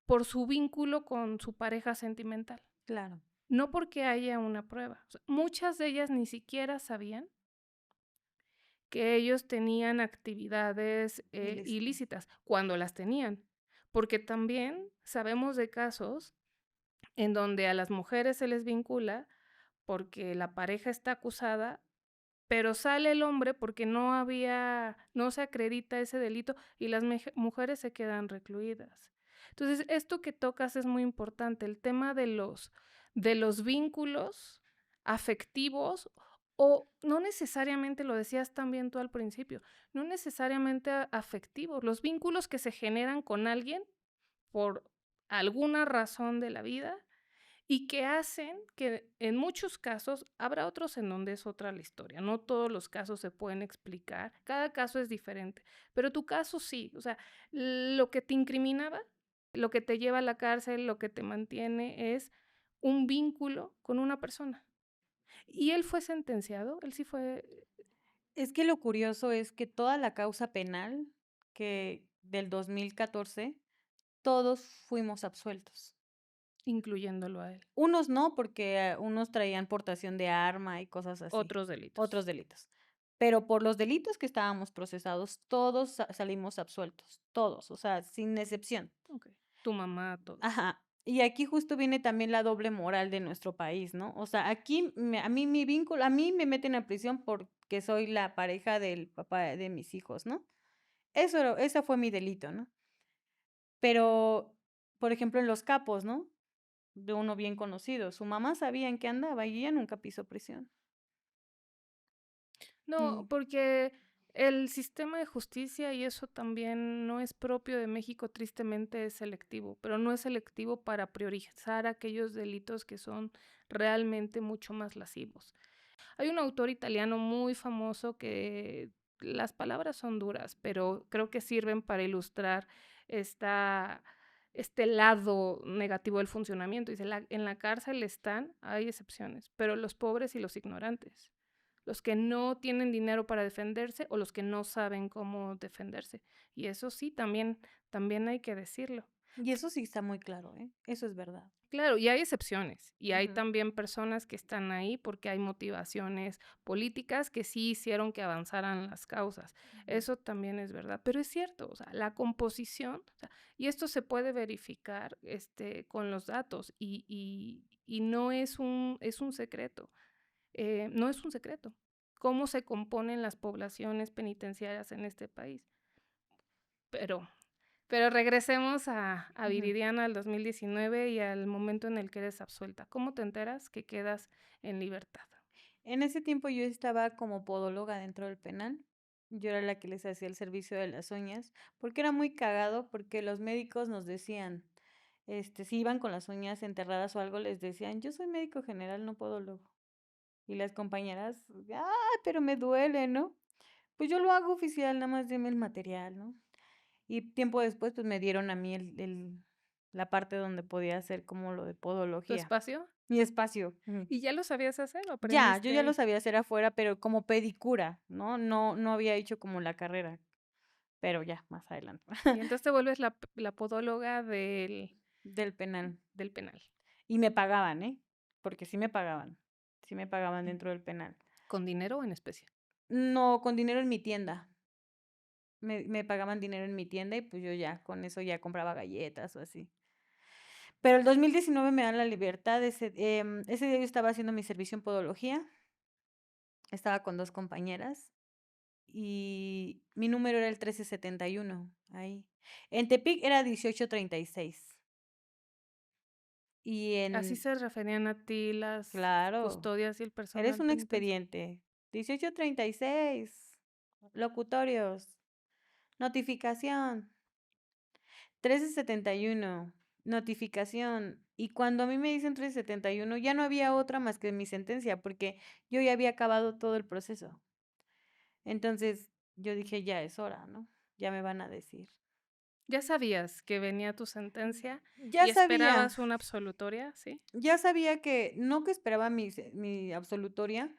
por su vínculo con su pareja sentimental, Claro, no porque haya una prueba. O sea, muchas de ellas ni siquiera sabían que ellos tenían actividades ilícito. ilícitas cuando las tenían, porque también sabemos de casos en donde a las mujeres se les vincula porque la pareja está acusada, pero sale el hombre porque no se acredita ese delito y las mujeres se quedan recluidas. Entonces, esto que tocas es muy importante, el tema de los vínculos afectivos o no necesariamente, lo decías también tú al principio, no necesariamente afectivos, los vínculos que se generan con alguien por alguna razón de la vida y que hacen que en muchos casos, habrá otros en donde es otra la historia, no todos los casos se pueden explicar, cada caso es diferente, pero tu caso sí, o sea, lo que te incriminaba, lo que te lleva a la cárcel, lo que te mantiene es un vínculo con una persona. Y él fue sentenciado, él sí fue, Es que lo curioso es que toda la causa penal que del 2014 todos fuimos absueltos. incluyéndolo a él, Unos no, porque, unos traían portación de arma y cosas así, otros delitos. otros delitos. Pero por los delitos que estábamos procesados, todos salimos absueltos, todos, o sea, sin excepción. Ok. Tu mamá, todos. Ajá. Y aquí justo viene también la doble moral de nuestro país, ¿no? O sea, aquí a mí mi vínculo, a mí me meten a prisión porque soy la pareja del papá de mis hijos, ¿no? Ese fue mi delito, ¿no? Pero, por ejemplo, en Los Capos, ¿no? De uno bien conocido, su mamá sabía en qué andaba y ella nunca pisó prisión. No, Y porque el sistema de justicia, y eso también no es propio de México, tristemente es selectivo, pero no es selectivo para priorizar aquellos delitos que son realmente mucho más lascivos. Hay un autor italiano muy famoso que las palabras son duras, pero creo que sirven para ilustrar esta, este lado negativo del funcionamiento. Dice, en la cárcel están, hay excepciones, pero los pobres y los ignorantes, los que no tienen dinero para defenderse o los que no saben cómo defenderse. Y eso sí, también hay que decirlo. y eso sí está muy claro, ¿eh? Eso es verdad. Claro, y hay excepciones, y hay Ujú, también personas que están ahí porque hay motivaciones políticas que sí hicieron que avanzaran las causas. ujú. Eso también es verdad, pero es cierto, o sea, la composición, o sea, y esto se puede verificar con los datos, y no es un secreto. no es un secreto. Cómo se componen las poblaciones penitenciarias en este país. Pero, pero regresemos a Ujú. Viridiana al 2019 y al momento en el que eres absuelta. ¿Cómo te enteras que quedas en libertad? En ese tiempo yo estaba como podóloga dentro del penal. Yo era la que les hacía el servicio de las uñas, porque era muy cagado, porque los médicos nos decían, si iban con las uñas enterradas o algo, les decían, yo soy médico general, no podólogo. Y las compañeras, pero me duele, ¿no? Pues yo lo hago oficial, nada más deme el material, ¿no? Y tiempo después, pues me dieron a mí la parte donde podía hacer como lo de ¿Tu podología, espacio? mi espacio. ¿Y ya lo sabías hacer o Ya, yo aprendiste ya lo ahí? sabía hacer afuera, pero como pedicura, ¿no? No había hecho como la carrera, pero ya, más adelante, Y entonces te vuelves la podóloga del penal. del penal. Y me pagaban, ¿eh? Porque sí me pagaban dentro del penal. ¿Con dinero o en especie? No, con dinero en mi tienda. Me pagaban dinero en mi tienda y pues yo ya, con eso ya compraba galletas o así. Pero el 2019 me dan la libertad, ese día yo estaba haciendo mi servicio en podología, estaba con 2 compañeras y mi número era el 1371 ahí. En Tepic era 1836. Y Así en se referían a ti las claro, custodias y el eres personal un penitenciario. expediente. 1836, locutorios, notificación, 1371, notificación. Y cuando a mí me dicen 1371, ya no había otra más que mi sentencia, porque yo ya había acabado todo el proceso. Entonces yo dije, ya es hora, ¿no? Ya me van a decir. Ya sabías que venía tu sentencia Ya y sabía, esperabas una absolutoria, ¿sí? ya sabía que no que esperaba mi absolutoria,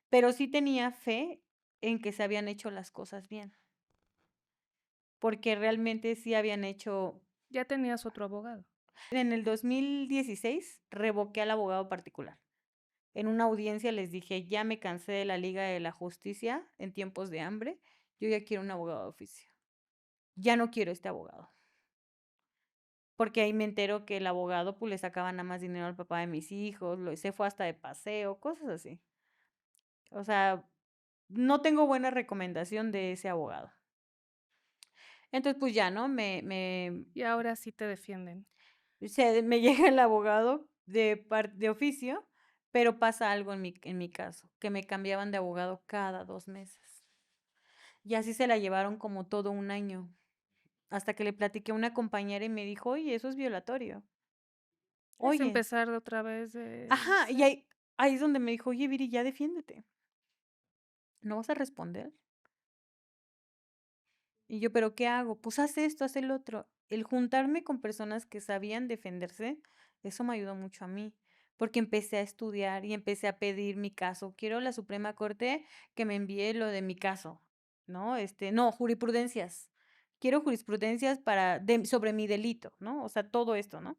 pero sí tenía fe en que se habían hecho las cosas bien, porque realmente sí habían hecho. Ya tenías otro abogado. En el 2016 revoqué al abogado particular. En una audiencia les dije, ya me cansé de la Liga de la Justicia en tiempos de hambre, yo ya quiero un abogado de oficio. Ya no quiero este abogado. Porque ahí me entero que el abogado pues le sacaba nada más dinero al papá de mis hijos, se fue hasta de paseo, cosas así. O sea, no tengo buena recomendación de ese abogado. Entonces, pues ya, ¿no? Y ahora sí te defienden. Me llega el abogado de oficio, pero pasa algo en mi caso, que me cambiaban de abogado cada 2 meses. Y así se la llevaron como todo un año, hasta que le platiqué a una compañera y me dijo, oye, eso es violatorio. Es Oye, empezar de otra vez de ajá, y cero. ahí es donde me dijo, oye, Viri, ya defiéndete. ¿No vas a responder? Y yo, ¿pero qué hago? Pues haz esto, haz el otro. El juntarme con personas que sabían defenderse, eso me ayudó mucho a mí, porque empecé a estudiar y empecé a pedir mi caso. Quiero la Suprema Corte que me envíe lo de mi caso, ¿no? No, jurisprudencias. Quiero jurisprudencias sobre mi delito, ¿no? O sea, todo esto, ¿no?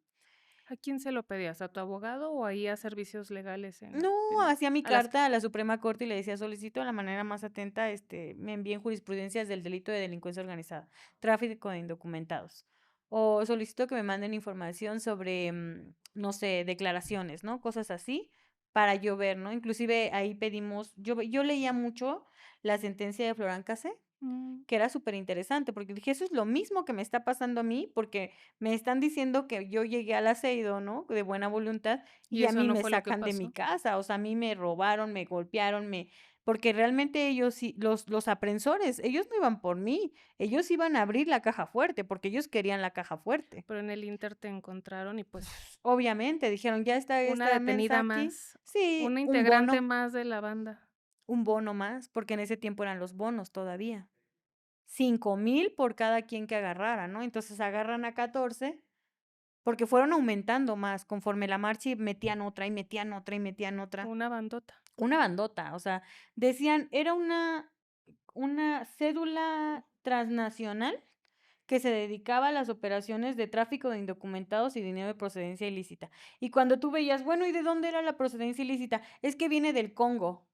¿A quién se lo pedías? ¿A tu abogado o ahí a servicios legales No, penal? hacía mi A las carta a la Suprema Corte y le decía, solicito de la manera más atenta, me envíen jurisprudencias del delito de delincuencia organizada, tráfico de indocumentados. O solicito que me manden información sobre, no sé, declaraciones, ¿no? Cosas así para yo ver, ¿no? Inclusive ahí pedimos, yo leía mucho la sentencia de Florán Cassé, Mm, que era súper interesante, porque dije, eso es lo mismo que me está pasando a mí, porque me están diciendo que yo llegué al aceido, ¿no? De buena voluntad, y y a eso mí no me fue lo que sacan de mi pasó. casa, o sea, a mí me robaron, me golpearon, porque realmente ellos sí, los aprensores, ellos no iban por mí, ellos iban a abrir la caja fuerte, porque ellos querían la caja fuerte. Pero en el Inter te encontraron y pues Obviamente, dijeron, ya está una esta mensa detenida aquí, más, sí, una integrante más de la banda. un bono más, porque en ese tiempo eran los bonos todavía. 5,000 por cada quien que agarrara, ¿no? Entonces agarran a 14, porque fueron aumentando más conforme la marcha y metían otra, y metían otra, y metían otra. Una bandota. Una bandota, o sea, decían, era una cédula transnacional que se dedicaba a las operaciones de tráfico de indocumentados y dinero de procedencia ilícita. Y cuando tú veías, bueno, ¿y de dónde era la procedencia ilícita? Es que viene del Congo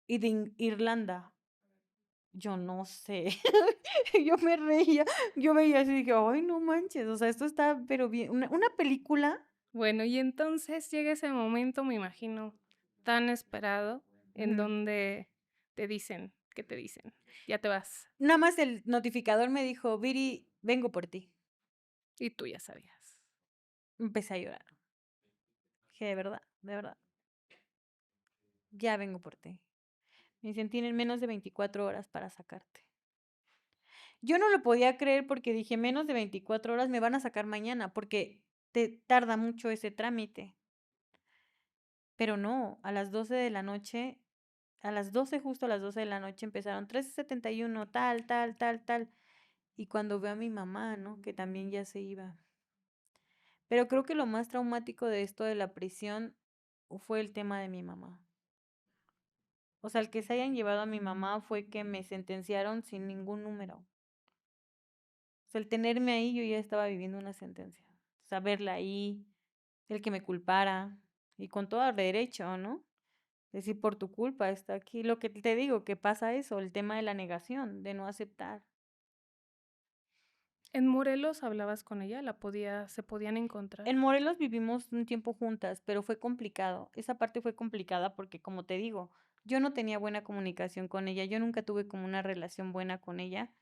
y de Irlanda. Yo no sé. Yo me reía, yo veía así y dije: "Ay, no manches, o sea, esto está pero bien". Una película Bueno, y entonces llega ese momento, me imagino, tan esperado. en Ujú. donde te dicen, ¿qué te dicen? Ya te vas. Nada más el notificador me dijo: "Viri, vengo por ti". Y tú ya sabías. Empecé a llorar. Dije: de verdad, ya vengo por ti". Me dicen: "Tienen menos de 24 horas para sacarte". Yo no lo podía creer porque dije: "Menos de 24 horas me van a sacar mañana", porque te tarda mucho ese trámite. Pero no, a las 12 de la noche, a las 12, justo a las 12 de la noche empezaron 1371, tal, tal, tal, tal. Y cuando veo a mi mamá, ¿no? Que también ya se iba. Pero creo que lo más traumático de esto de la prisión fue el tema de mi mamá. O sea, el que se hayan llevado a mi mamá fue que me sentenciaron sin ningún número. O sea, el tenerme ahí, yo ya estaba viviendo una sentencia. Saberla ahí, el que me culpara, y con todo derecho, ¿no? Decir, por tu culpa está aquí. Lo que te digo, que pasa eso, el tema de la negación, de no aceptar. ¿En Morelos hablabas con ella? ¿Se podían En encontrar? Morelos vivimos un tiempo juntas, pero fue complicado. Esa parte fue complicada porque, como te digo, yo no tenía buena comunicación con ella, yo nunca tuve como una relación buena con ella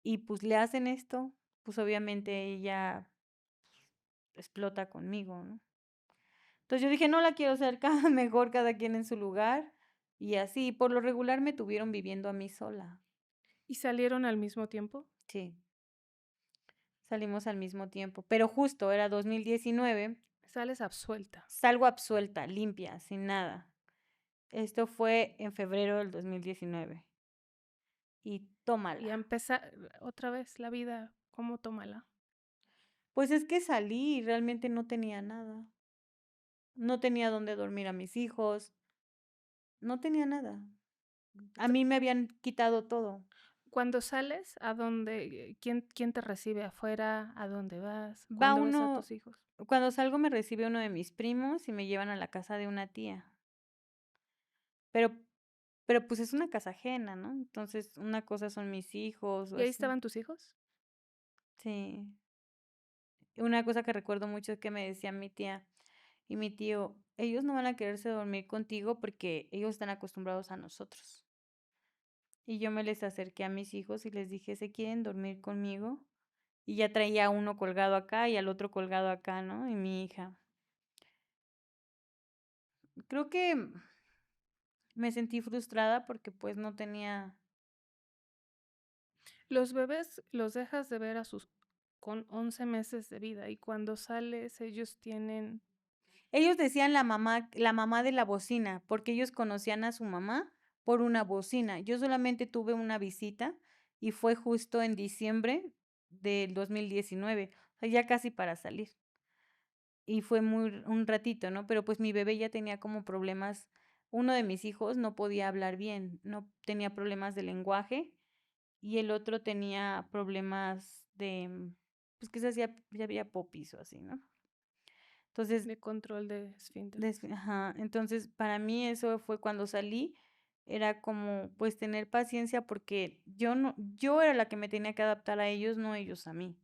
y pues le hacen esto, pues obviamente ella explota conmigo, ¿no? Entonces yo dije, no la quiero cerca, mejor cada quien en su lugar y así, por lo regular me tuvieron viviendo a mí sola. ¿Y salieron al mismo tiempo? Sí, salimos al mismo tiempo, pero justo era 2019, Sales absuelta. salgo absuelta, limpia, sin nada. Esto fue en febrero del 2019 y Y a tómala. empezar otra vez la vida, ¿cómo tómala? Pues es que salí y realmente no tenía nada. No tenía dónde dormir a mis hijos, no tenía nada. A Sa- mí me habían quitado todo. Cuando sales, ¿a dónde? ¿Quién te recibe afuera? ¿A dónde vas? Va ¿Cuándo ves a uno, tus hijos? cuando salgo me recibe uno de mis primos y me llevan a la casa de una tía. Pero, pero pues es una casa ajena, ¿no? Entonces, una cosa son mis hijos o ¿Y ahí así. estaban tus hijos? Sí. Una cosa que recuerdo mucho es que me decía mi tía y mi tío, ellos no van a quererse dormir contigo porque ellos están acostumbrados a nosotros. Y yo me les acerqué a mis hijos y les dije, ¿se quieren dormir conmigo? Y ya traía uno colgado acá y al otro colgado acá, ¿no? Y mi hija. Creo que me sentí frustrada porque pues no tenía. Los bebés los dejas de ver a sus con 11 meses de vida y cuando sales ellos tienen Ellos decían la mamá de la bocina, porque ellos conocían a su mamá por una bocina. Yo solamente tuve una visita y fue justo en diciembre del 2019, o sea, ya casi para salir. Y fue un ratito, ¿no? Pero pues mi bebé ya tenía como problemas. Uno de mis hijos no podía hablar bien, no tenía problemas de lenguaje y el otro tenía problemas de, pues que se hacía, ya había popis o así, ¿no? Entonces, de control de esfínter. Ajá, entonces para mí eso fue cuando salí, era como pues tener paciencia porque yo era la que me tenía que adaptar a ellos, no ellos a mí.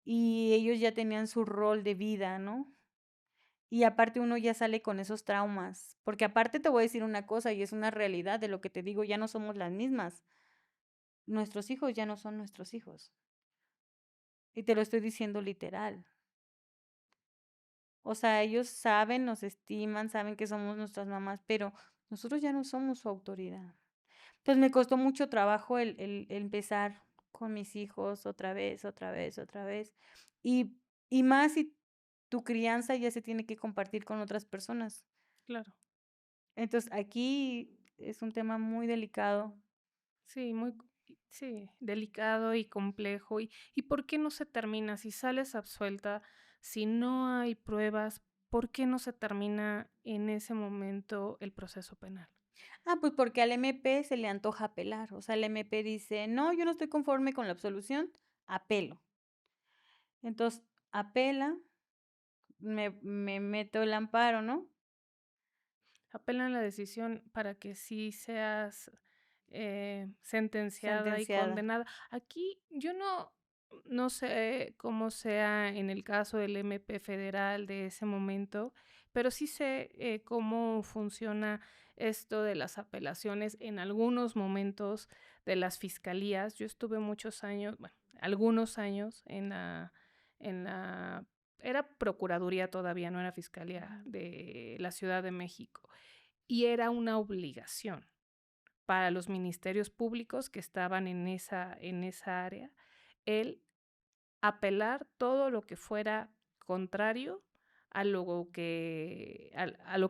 Y ellos ya tenían su rol de vida, ¿no? Y aparte uno ya sale con esos traumas, porque aparte te voy a decir una cosa y es una realidad de lo que te digo, ya no somos las mismas. Nuestros hijos ya no son nuestros hijos. Y te lo estoy diciendo literal. O sea, ellos saben, nos estiman, saben que somos nuestras mamás, pero nosotros ya no somos su autoridad. Entonces me costó mucho trabajo el empezar con mis hijos otra vez, otra vez, otra vez. Y, y más si tu crianza ya se tiene que compartir con otras personas. Claro. Entonces aquí es un tema muy delicado. Sí, sí, delicado y complejo. ¿Y por qué no se termina? Si sales absuelta, si no hay pruebas, ¿por qué no se termina en ese momento el proceso penal? Ah, pues porque al MP se le antoja apelar. O sea, el MP dice, no, yo no estoy conforme con la absolución, apelo. Entonces, apela, me meto el amparo, ¿no? Apelan la decisión para que sí seas sentenciada y Sentenciada. condenada. Aquí yo no sé cómo sea en el caso del MP federal de ese momento, pero sí sé cómo funciona esto de las apelaciones en algunos momentos de las fiscalías. Yo estuve muchos años, bueno, algunos años en la era Procuraduría todavía, no era Fiscalía Ujú. de la Ciudad de México, y era una obligación para los ministerios públicos que estaban en esa área, el apelar todo lo que fuera contrario a lo que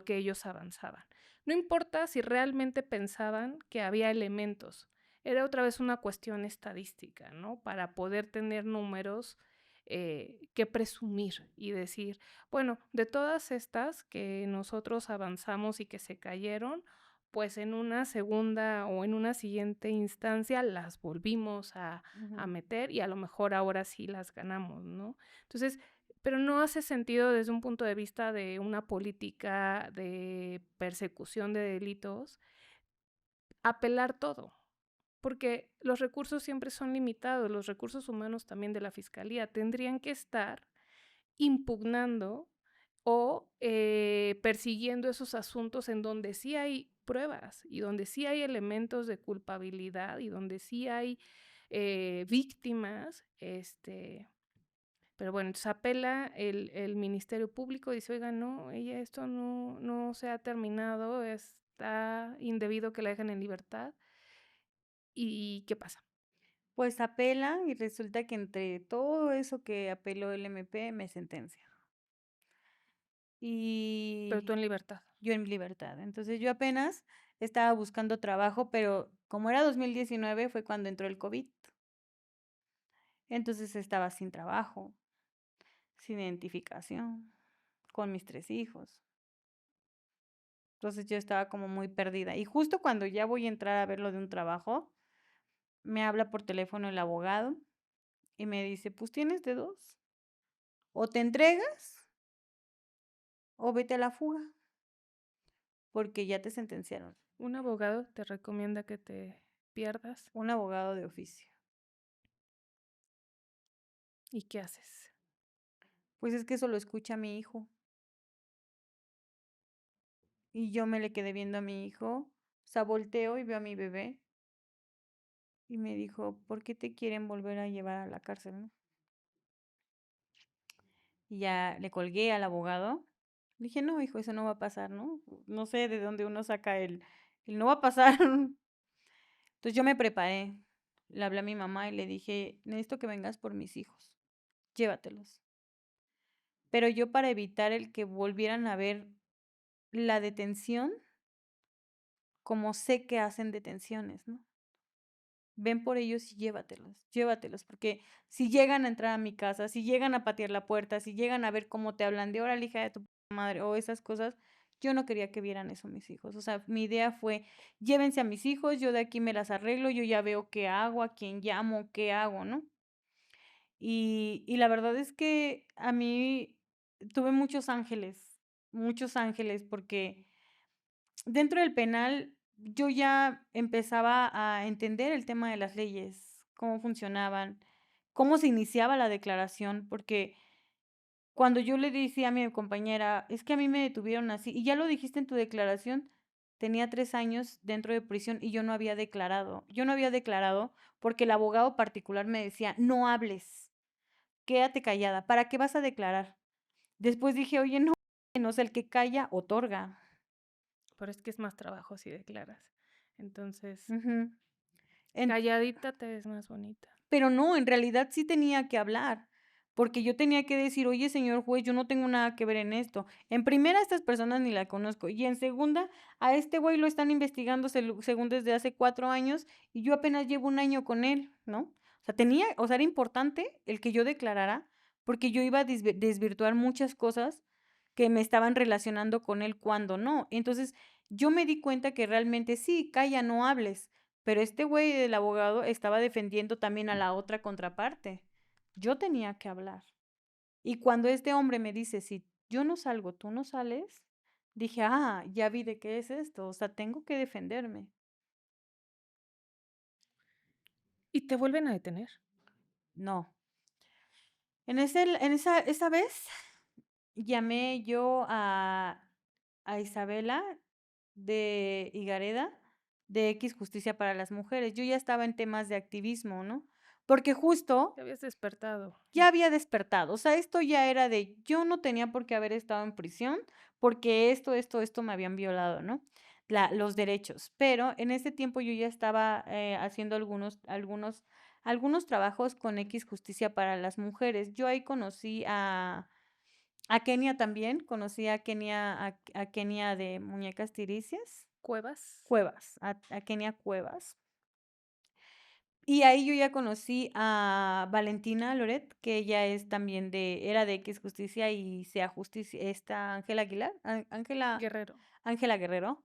ellos avanzaban. No importa si realmente pensaban que había elementos, era otra vez una cuestión estadística, ¿no? Para poder tener números que presumir y decir, bueno, de todas estas que nosotros avanzamos y que se cayeron, pues en una segunda o en una siguiente instancia las volvimos a Ujú. meter y a lo mejor ahora sí las ganamos, ¿no? Entonces, pero no hace sentido desde un punto de vista de una política de persecución de delitos apelar todo, porque los recursos siempre son limitados, los recursos humanos también de la fiscalía tendrían que estar impugnando o persiguiendo esos asuntos en donde sí hay pruebas y donde sí hay elementos de culpabilidad y donde sí hay víctimas, pero bueno, entonces apela el Ministerio Público, dice, oiga, no, ella esto no se ha terminado, está indebido que la dejen en libertad. ¿Y qué pasa? Pues apela y resulta que entre todo eso que apeló el MP me sentencia. Pero tú Y en libertad. yo en libertad. Entonces, yo apenas estaba buscando trabajo, pero como era 2019 fue cuando entró el COVID. Entonces, estaba sin trabajo, sin identificación, con mis 3 hijos. Entonces, yo estaba como muy perdida. Y justo cuando ya voy a entrar a ver lo de un trabajo, me habla por teléfono el abogado y me dice: "Pues tienes de 2, o te entregas o vete a la fuga, porque ya te sentenciaron". Un abogado te recomienda que te pierdas. Un abogado de oficio. ¿Y qué haces? Pues es que eso lo escucha mi hijo. Y yo me le quedé viendo a mi hijo, o sea, volteo y veo a mi bebé, y me dijo: "¿Por qué te quieren volver a llevar a la cárcel?", ¿no? Y ya le colgué al abogado. Dije: "No, hijo, eso no va a pasar", ¿no? No sé de dónde uno saca el no va a pasar. Entonces, yo me preparé. Le hablé a mi mamá y le dije: "Necesito que vengas por mis hijos, llévatelos". Pero yo, para evitar el que volvieran a ver la detención, como sé que hacen detenciones, ¿no? Ven por ellos y llévatelos, llévatelos, porque si llegan a entrar a mi casa, si llegan a patear la puerta, si llegan a ver cómo te hablan de: "Órale, hija de tu madre", o esas cosas, yo no quería que vieran eso mis hijos. O sea, mi idea fue: llévense a mis hijos, yo de aquí me las arreglo, yo ya veo qué hago, a quién llamo, qué hago, ¿no? Y la verdad es que a mí tuve muchos ángeles, porque dentro del penal, yo ya empezaba a entender el tema de las leyes, cómo funcionaban, cómo se iniciaba la declaración, porque cuando yo le decía a mi compañera: "Es que a mí me detuvieron así", y ya lo dijiste en tu declaración, tenía 3 años dentro de prisión y yo no había declarado. Yo no había declarado porque el abogado particular me decía: "No hables, quédate callada, ¿para qué vas a declarar?". Después dije: "Oye, no, o sea, el que calla otorga". Pero es que es más trabajo si declaras. Entonces, Ujú. En calladita te ves más bonita. Pero no, en realidad sí tenía que hablar, porque yo tenía que decir: "Oye, señor juez, yo no tengo nada que ver en esto. En primera, a estas personas ni la conozco, y en segunda, a este güey lo están investigando según desde hace 4 años, y yo apenas llevo 1 año con él", ¿no? O sea, era importante el que yo declarara, porque yo iba a desvirtuar muchas cosas que me estaban relacionando con él cuando no. Entonces, yo me di cuenta que realmente sí, calla, no hables. Pero este güey, el abogado, estaba defendiendo también a la otra contraparte. Yo tenía que hablar. Y cuando este hombre me dice: "Si yo no salgo, tú no sales", dije: "Ah, ya vi de qué es esto, o sea, tengo que defenderme". Y te vuelven a detener. No. En esa vez llamé yo a Isabela, de Higareda, de X Justicia para las Mujeres. Yo ya estaba en temas de activismo, ¿no? Porque justo Te habías despertado. ya había despertado, o sea, esto ya era de, yo no tenía por qué haber estado en prisión porque esto me habían violado, ¿no? Los derechos. Pero en ese tiempo yo ya estaba haciendo algunos trabajos con X Justicia para las Mujeres. Yo ahí conocí a Kenia también, conocí a Kenia de Muñecas Tiricias, Cuevas. Cuevas, a Kenia Cuevas. Y ahí yo ya conocí a Valentina Loret, que ella es también era de X Justicia y Sea Justicia, está Ángela Aguilar, Guerrero. Ángela Guerrero,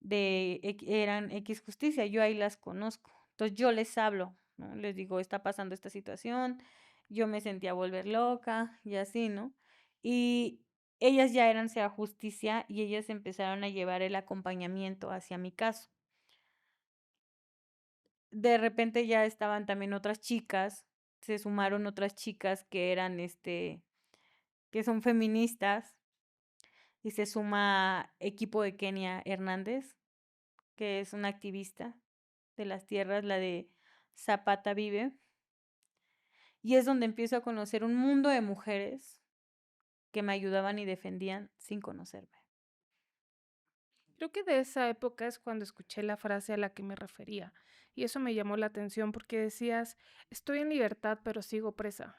eran X Justicia, yo ahí las conozco. Entonces yo les hablo, ¿no? Les digo, está pasando esta situación, yo me sentía volver loca y así, ¿no? Y ellas ya eran Sea Justicia y ellas empezaron a llevar el acompañamiento hacia mi caso. De repente ya estaban también otras chicas, se sumaron otras chicas que eran, que son feministas, y se suma equipo de Kenia Hernández, que es una activista de las tierras, la de Zapata Vive, y es donde empiezo a conocer un mundo de mujeres que me ayudaban y defendían sin conocerme. Creo que de esa época es cuando escuché la frase a la que me refería, y eso me llamó la atención porque decías, estoy en libertad pero sigo presa.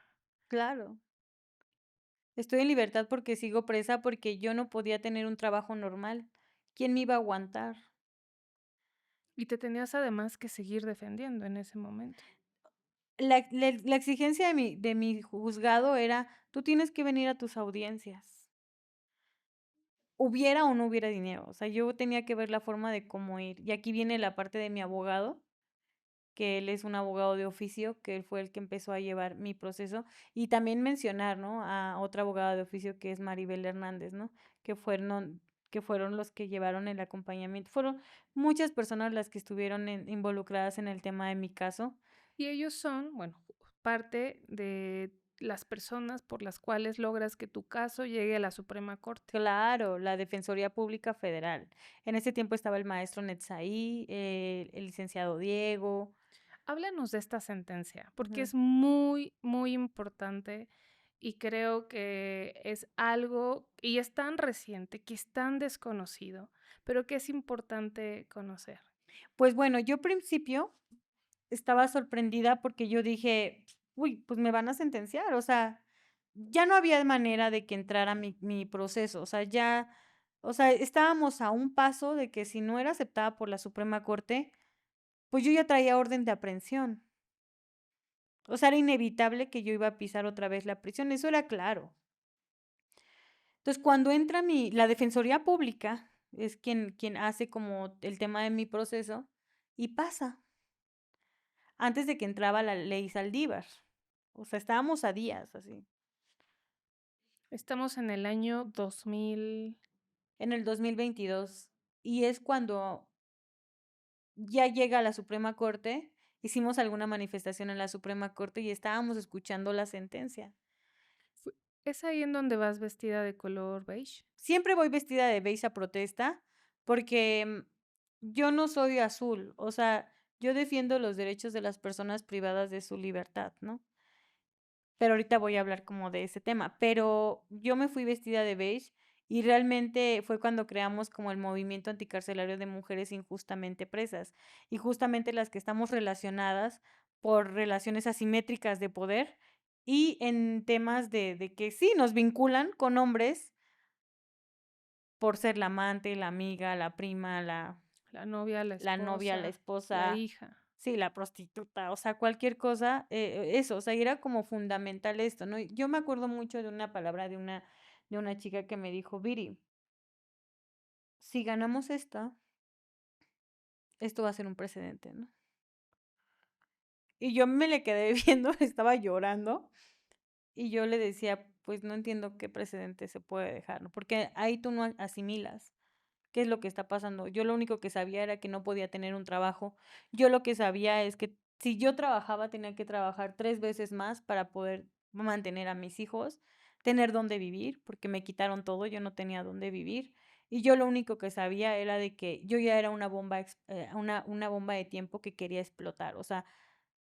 Claro, estoy en libertad porque sigo presa porque yo no podía tener un trabajo normal. ¿Quién me iba a aguantar? Y te tenías además que seguir defendiendo en ese momento. La exigencia de mi juzgado era, tú tienes que venir a tus audiencias. Hubiera o no hubiera dinero, o sea, yo tenía que ver la forma de cómo ir. Y aquí viene la parte de mi abogado, que él es un abogado de oficio, que él fue el que empezó a llevar mi proceso. Y también mencionar, ¿no? A otra abogada de oficio que es Maribel Hernández, ¿no? Que fueron los que llevaron el acompañamiento. Fueron muchas personas las que estuvieron involucradas en el tema de mi caso. Y ellos son, bueno, parte de las personas por las cuales logras que tu caso llegue a la Suprema Corte. Claro, la Defensoría Pública Federal. En ese tiempo estaba el maestro Netzaí, el licenciado Diego. Háblanos de esta sentencia, porque Ujú. es muy, muy importante y creo que es algo, y es tan reciente, que es tan desconocido, pero que es importante conocer. Pues bueno, yo al principio estaba sorprendida porque yo dije, uy, pues me van a sentenciar, o sea, ya no había manera de que entrara mi proceso, o sea, estábamos a un paso de que si no era aceptada por la Suprema Corte, pues yo ya traía orden de aprehensión. O sea, era inevitable que yo iba a pisar otra vez la prisión, eso era claro. Entonces, cuando entra la Defensoría Pública, es quien hace como el tema de mi proceso, y pasa, antes de que entraba la ley Saldívar. O sea, estábamos a días, así. Estamos en el año 2000. En el 2022. Y es cuando ya llega a la Suprema Corte, hicimos alguna manifestación en la Suprema Corte y estábamos escuchando la sentencia. ¿Es ahí en donde vas vestida de color beige? Siempre voy vestida de beige a protesta porque yo no soy azul, o sea, yo defiendo los derechos de las personas privadas de su libertad, ¿no? Pero ahorita voy a hablar como de ese tema, pero yo me fui vestida de beige y realmente fue cuando creamos como el movimiento anticarcelario de mujeres injustamente presas y justamente las que estamos relacionadas por relaciones asimétricas de poder y en temas de que sí nos vinculan con hombres por ser la amante, la amiga, la prima, La novia, la la novia, la esposa, la esposa, hija. sí, la prostituta, o sea, cualquier cosa, eso, o sea, y era como fundamental esto, ¿no? Yo me acuerdo mucho de una palabra de una chica que me dijo, Viri, si ganamos esto va a ser un precedente, ¿no? Y yo me le quedé viendo, estaba llorando, y yo le decía, pues no entiendo qué precedente se puede dejar, ¿no? Porque ahí tú no asimilas qué es lo que está pasando. Yo lo único que sabía era que no podía tener un trabajo. Yo lo que sabía es que si yo trabajaba, tenía que trabajar 3 veces más para poder mantener a mis hijos, tener dónde vivir, porque me quitaron todo, yo no tenía dónde vivir. Y yo lo único que sabía era de que yo ya era una bomba una bomba de tiempo que quería explotar. O sea,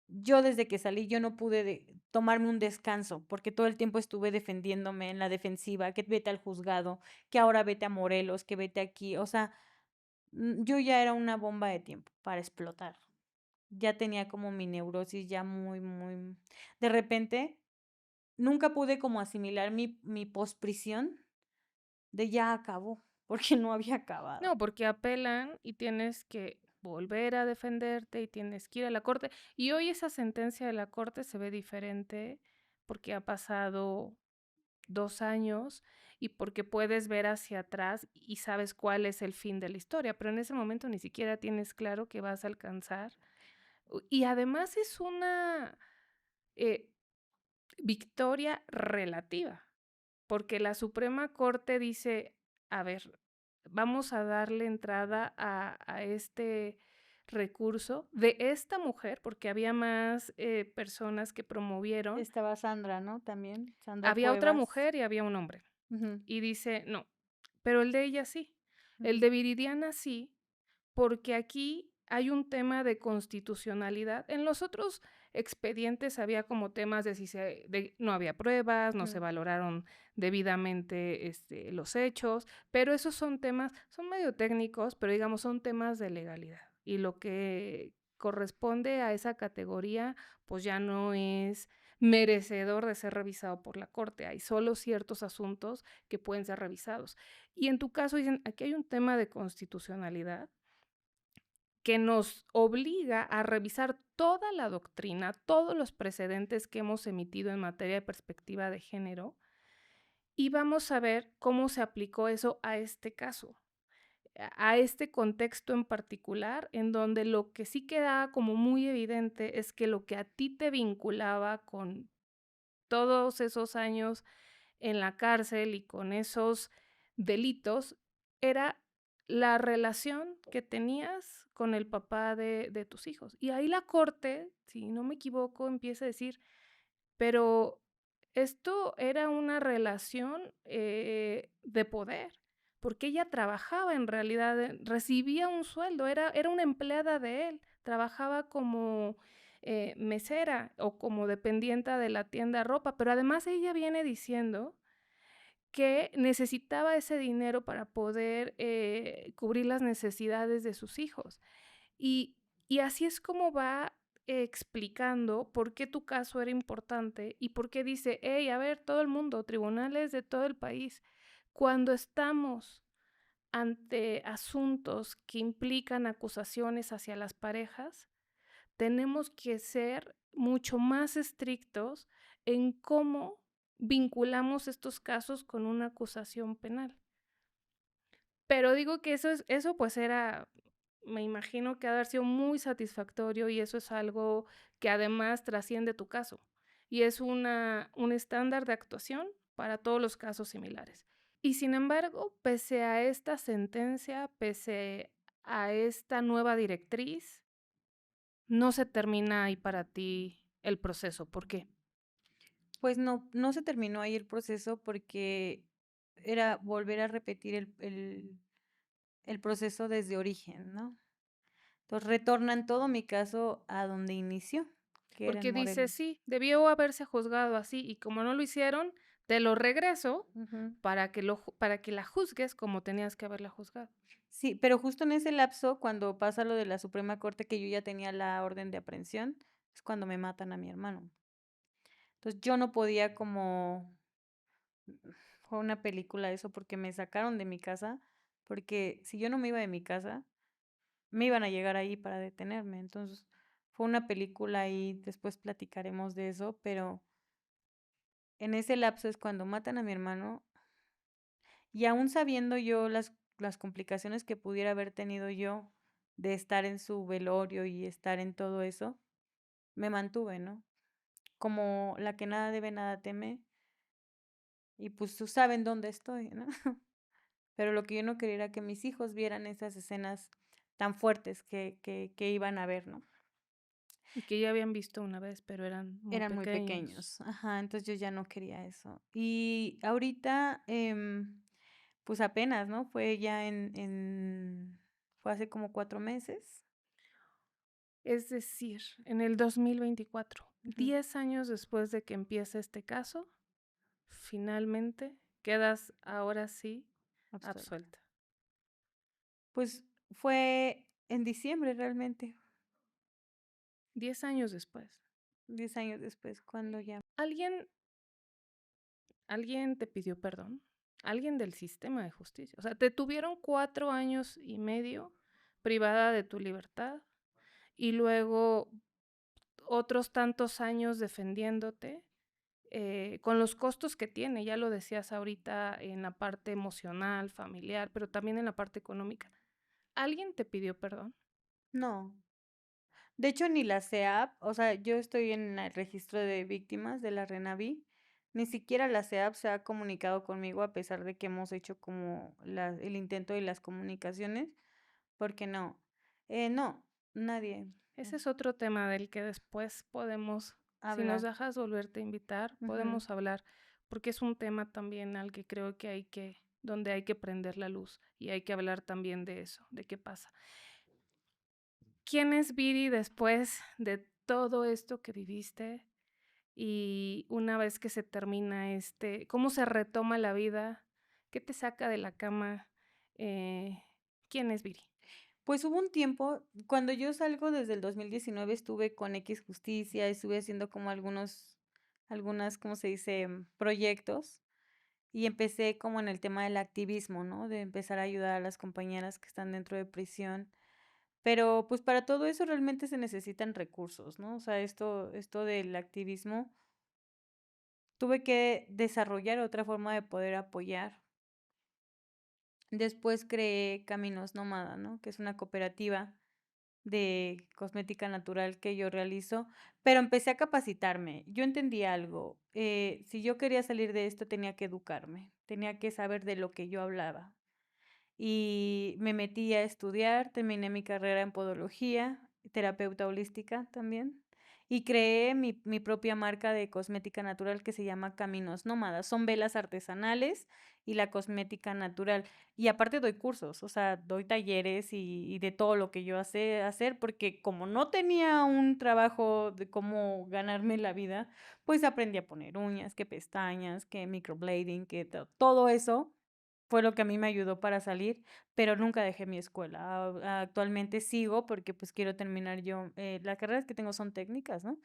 yo desde que salí, yo no pude tomarme un descanso, porque todo el tiempo estuve defendiéndome en la defensiva, que vete al juzgado, que ahora vete a Morelos, que vete aquí. O sea, yo ya era una bomba de tiempo para explotar. Ya tenía como mi neurosis ya muy, muy... De repente, nunca pude como asimilar mi posprisión de ya acabó, porque no había acabado. No, porque apelan y tienes que volver a defenderte y tienes que ir a la corte. Y hoy esa sentencia de la corte se ve diferente porque ha pasado 2 años y porque puedes ver hacia atrás y sabes cuál es el fin de la historia, pero en ese momento ni siquiera tienes claro que vas a alcanzar. Y además es una eh, victoria relativa, porque la Suprema Corte dice, a ver, vamos a darle entrada a este recurso de esta mujer, porque había más personas que promovieron, Estaba Sandra, ¿no? También, Sandra había otra Cuevas. mujer y había un hombre. Ujú, Y dice, no, pero el de ella sí, el ujú, de Viridiana sí, porque aquí hay un tema de constitucionalidad. En los otros expedientes había como temas de si no había pruebas, no se ujú. valoraron debidamente los hechos, pero esos son temas, son medio técnicos, pero digamos son temas de legalidad. Y lo que corresponde a esa categoría, pues ya no es merecedor de ser revisado por la Corte. Hay solo ciertos asuntos que pueden ser revisados. Y en tu caso dicen, aquí hay un tema de constitucionalidad que nos obliga a revisar toda la doctrina, todos los precedentes que hemos emitido en materia de perspectiva de género y vamos a ver cómo se aplicó eso a este caso, a este contexto en particular, en donde lo que sí queda como muy evidente es que lo que a ti te vinculaba con todos esos años en la cárcel y con esos delitos era la relación que tenías con el papá de tus hijos. Y ahí la corte, si no me equivoco, empieza a decir, pero esto era una relación de poder, porque ella trabajaba en realidad, recibía un sueldo, era una empleada de él, trabajaba como mesera o como dependienta de la tienda de ropa, pero además ella viene diciendo que necesitaba ese dinero para poder cubrir las necesidades de sus hijos. Y, y así es como va explicando por qué tu caso era importante y por qué dice, hey, a ver, todo el mundo, tribunales de todo el país, cuando estamos ante asuntos que implican acusaciones hacia las parejas, tenemos que ser mucho más estrictos en cómo vinculamos estos casos con una acusación penal. Pero digo que eso pues era, me imagino que ha de haber sido muy satisfactorio y eso es algo que además trasciende tu caso y es un estándar de actuación para todos los casos similares. Y sin embargo, pese a esta sentencia, pese a esta nueva directriz, no se termina ahí para ti el proceso. ¿Por qué? Pues no, no se terminó ahí el proceso porque era volver a repetir el proceso desde origen, ¿no? Entonces retornan todo mi caso a donde inició, que era en Porque dice, Morelos. sí, debió haberse juzgado así y como no lo hicieron, te lo regreso Ujú. para que la juzgues como tenías que haberla juzgado. Sí, pero justo en ese lapso, cuando pasa lo de la Suprema Corte, que yo ya tenía la orden de aprehensión, es cuando me matan a mi hermano. Entonces yo no podía como, fue una película eso, porque me sacaron de mi casa, porque si yo no me iba de mi casa, me iban a llegar ahí para detenerme. Entonces fue una película y después platicaremos de eso, pero en ese lapso es cuando matan a mi hermano y aún sabiendo yo las complicaciones que pudiera haber tenido yo de estar en su velorio y estar en todo eso, me mantuve, ¿no? Como la que nada debe, nada teme, y pues tú saben dónde estoy, ¿no? Pero lo que yo no quería era que mis hijos vieran esas escenas tan fuertes que iban a ver, ¿no? Y que ya habían visto una vez, pero eran muy Eran muy pequeños. pequeños, ajá, entonces yo ya no quería eso. Y ahorita, pues apenas, ¿no? Fue ya fue hace como 4 meses. Es decir, en el 2024, Ujú, 10 años después de que empiece este caso, finalmente quedas ahora sí absuelta. absuelta. Pues fue en diciembre realmente, 10 años después. 10 años después, cuando ya. ¿Alguien, alguien te pidió perdón? ¿Alguien del sistema de justicia? O sea, te tuvieron 4 años y medio privada de tu libertad y luego otros tantos años defendiéndote, con los costos que tiene, ya lo decías ahorita en la parte emocional, familiar, pero también en la parte económica. ¿Alguien te pidió perdón? No. De hecho, ni la CEAP, o sea, yo estoy en el registro de víctimas de la RENAVI, ni siquiera la CEAP se ha comunicado conmigo a pesar de que hemos hecho como el intento de las comunicaciones, porque no, no, nadie Ese es otro tema del que después podemos, si nos hablar. dejas volverte a invitar, Ujú. podemos hablar, porque es un tema también al que creo que donde hay que prender la luz y hay que hablar también de eso, de qué pasa. ¿Quién es Viri después de todo esto que viviste? Y una vez que se termina ¿cómo se retoma la vida? ¿Qué te saca de la cama? Eh, ¿Quién es Viri? Pues hubo un tiempo, cuando yo salgo desde el 2019 estuve con X Justicia, estuve haciendo como algunas, ¿cómo se dice? Proyectos. Y empecé como en el tema del activismo, ¿no? De empezar a ayudar a las compañeras que están dentro de prisión. Pero, pues, para todo eso realmente se necesitan recursos, ¿no? O sea, esto del activismo, tuve que desarrollar otra forma de poder apoyar. Después creé Caminos Nómada, ¿no? Que es una cooperativa de cosmética natural que yo realizo, pero empecé a capacitarme. Yo entendí algo, si yo quería salir de esto tenía que educarme, tenía que saber de lo que yo hablaba. Y me metí a estudiar, terminé mi carrera en podología, terapeuta holística también, y creé mi propia marca de cosmética natural que se llama Caminos Nómadas. Son velas artesanales y la cosmética natural. Y aparte doy cursos, o sea, doy talleres y de todo lo que yo hacer, porque como no tenía un trabajo de cómo ganarme la vida, pues aprendí a poner uñas, que pestañas, que microblading, que todo eso fue lo que a mí me ayudó para salir, pero nunca dejé mi escuela. Actualmente sigo porque, pues, quiero terminar yo, las carreras que tengo son técnicas, ¿no?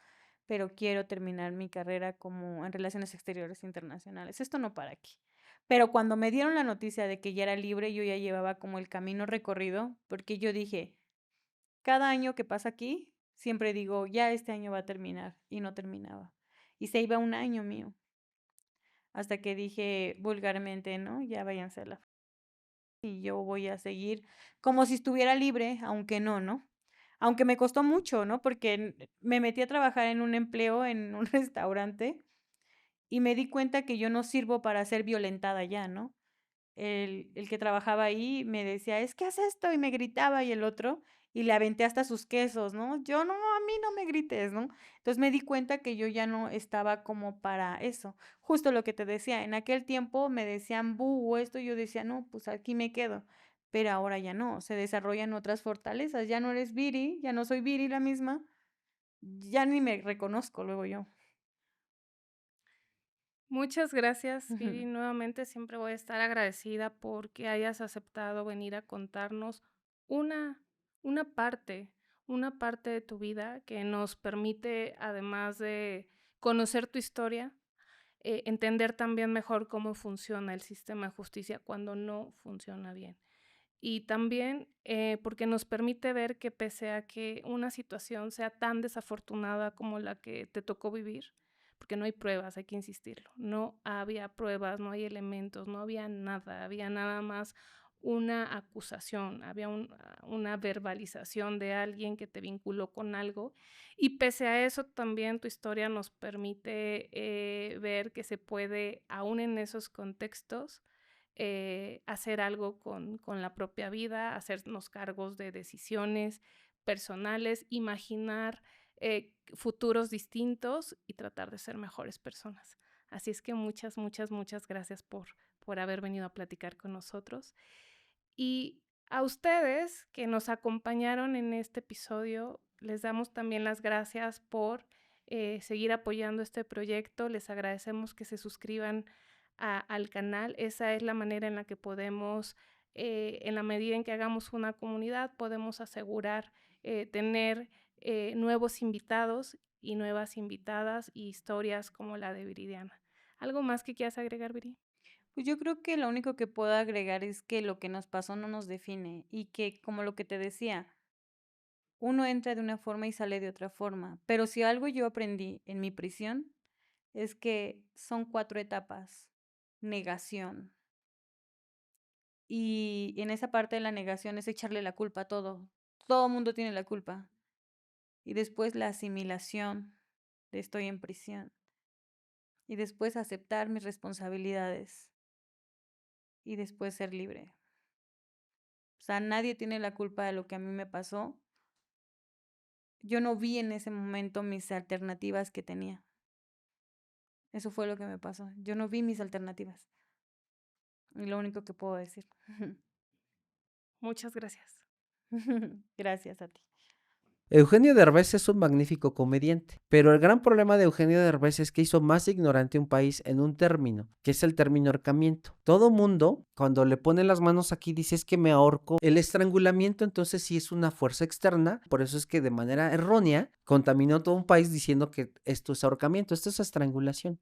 Pero quiero terminar mi carrera como en Relaciones Exteriores Internacionales. Esto no para aquí. Pero cuando me dieron la noticia de que ya era libre, yo ya llevaba como el camino recorrido, porque yo dije: "Cada año que pasa aquí, siempre digo: 'Ya este año va a terminar'", y no terminaba. Y se iba un año mío, hasta que dije vulgarmente, ¿no? "Ya váyanse a la y yo voy a seguir como si estuviera libre, aunque no, ¿no? Aunque me costó mucho, ¿no? Porque me metí a trabajar en un empleo en un restaurante y me di cuenta que yo no sirvo para ser violentada ya, ¿no? El que trabajaba ahí me decía: "Es que haz esto", y me gritaba, y el otro, y le aventé hasta sus quesos, ¿no? Yo: "No, a mí no me grites", ¿no? Entonces, me di cuenta que yo ya no estaba como para eso. Justo lo que te decía, en aquel tiempo me decían: "Bu", o esto, y yo decía: "No, pues aquí me quedo", pero ahora ya no, se desarrollan otras fortalezas, ya no eres Viri, ya no soy Viri la misma, ya ni me reconozco luego yo. Muchas gracias, Ujú. Viri. Nuevamente siempre voy a estar agradecida porque hayas aceptado venir a contarnos una, una parte, una parte de tu vida que nos permite, además de conocer tu historia, entender también mejor cómo funciona el sistema de justicia cuando no funciona bien. Y también porque nos permite ver que pese a que una situación sea tan desafortunada como la que te tocó vivir, porque no hay pruebas, hay que insistirlo, no había pruebas, no hay elementos, no había nada más una acusación, había una verbalización de alguien que te vinculó con algo y pese a eso también tu historia nos permite ver que se puede, aún en esos contextos, hacer algo con la propia vida, hacernos cargos de decisiones personales, imaginar futuros distintos y tratar de ser mejores personas. Así es que muchas, muchas, muchas gracias por haber venido a platicar con nosotros. Y a ustedes que nos acompañaron en este episodio, les damos también las gracias por seguir apoyando este proyecto. Les agradecemos que se suscriban al canal. Esa es la manera en la que podemos, en la medida en que hagamos una comunidad, podemos asegurar tener nuevos invitados y nuevas invitadas y historias como la de Viridiana. ¿Algo más que quieras agregar, Viri? Pues yo creo que lo único que puedo agregar es que lo que nos pasó no nos define y que, como lo que te decía, uno entra de una forma y sale de otra forma. Pero si algo yo aprendí en mi prisión es que son 4 etapas. Negación. Y en esa parte de la negación es echarle la culpa a todo. Todo el mundo tiene la culpa. Y después la asimilación de estoy en prisión. Y después aceptar mis responsabilidades. Y después ser libre. O sea, nadie tiene la culpa de lo que a mí me pasó. Yo no vi en ese momento mis alternativas que tenía. Eso fue lo que me pasó. Yo no vi mis alternativas. Y lo único que puedo decir. Muchas gracias. Gracias a ti. Eugenio Derbez es un magnífico comediante, pero el gran problema de Eugenio Derbez es que hizo más ignorante un país en un término, que es el término ahorcamiento. Todo mundo, cuando le pone las manos aquí, dice es que me ahorco. El estrangulamiento entonces sí es una fuerza externa, por eso es que de manera errónea contaminó todo un país diciendo que esto es ahorcamiento, esto es estrangulación.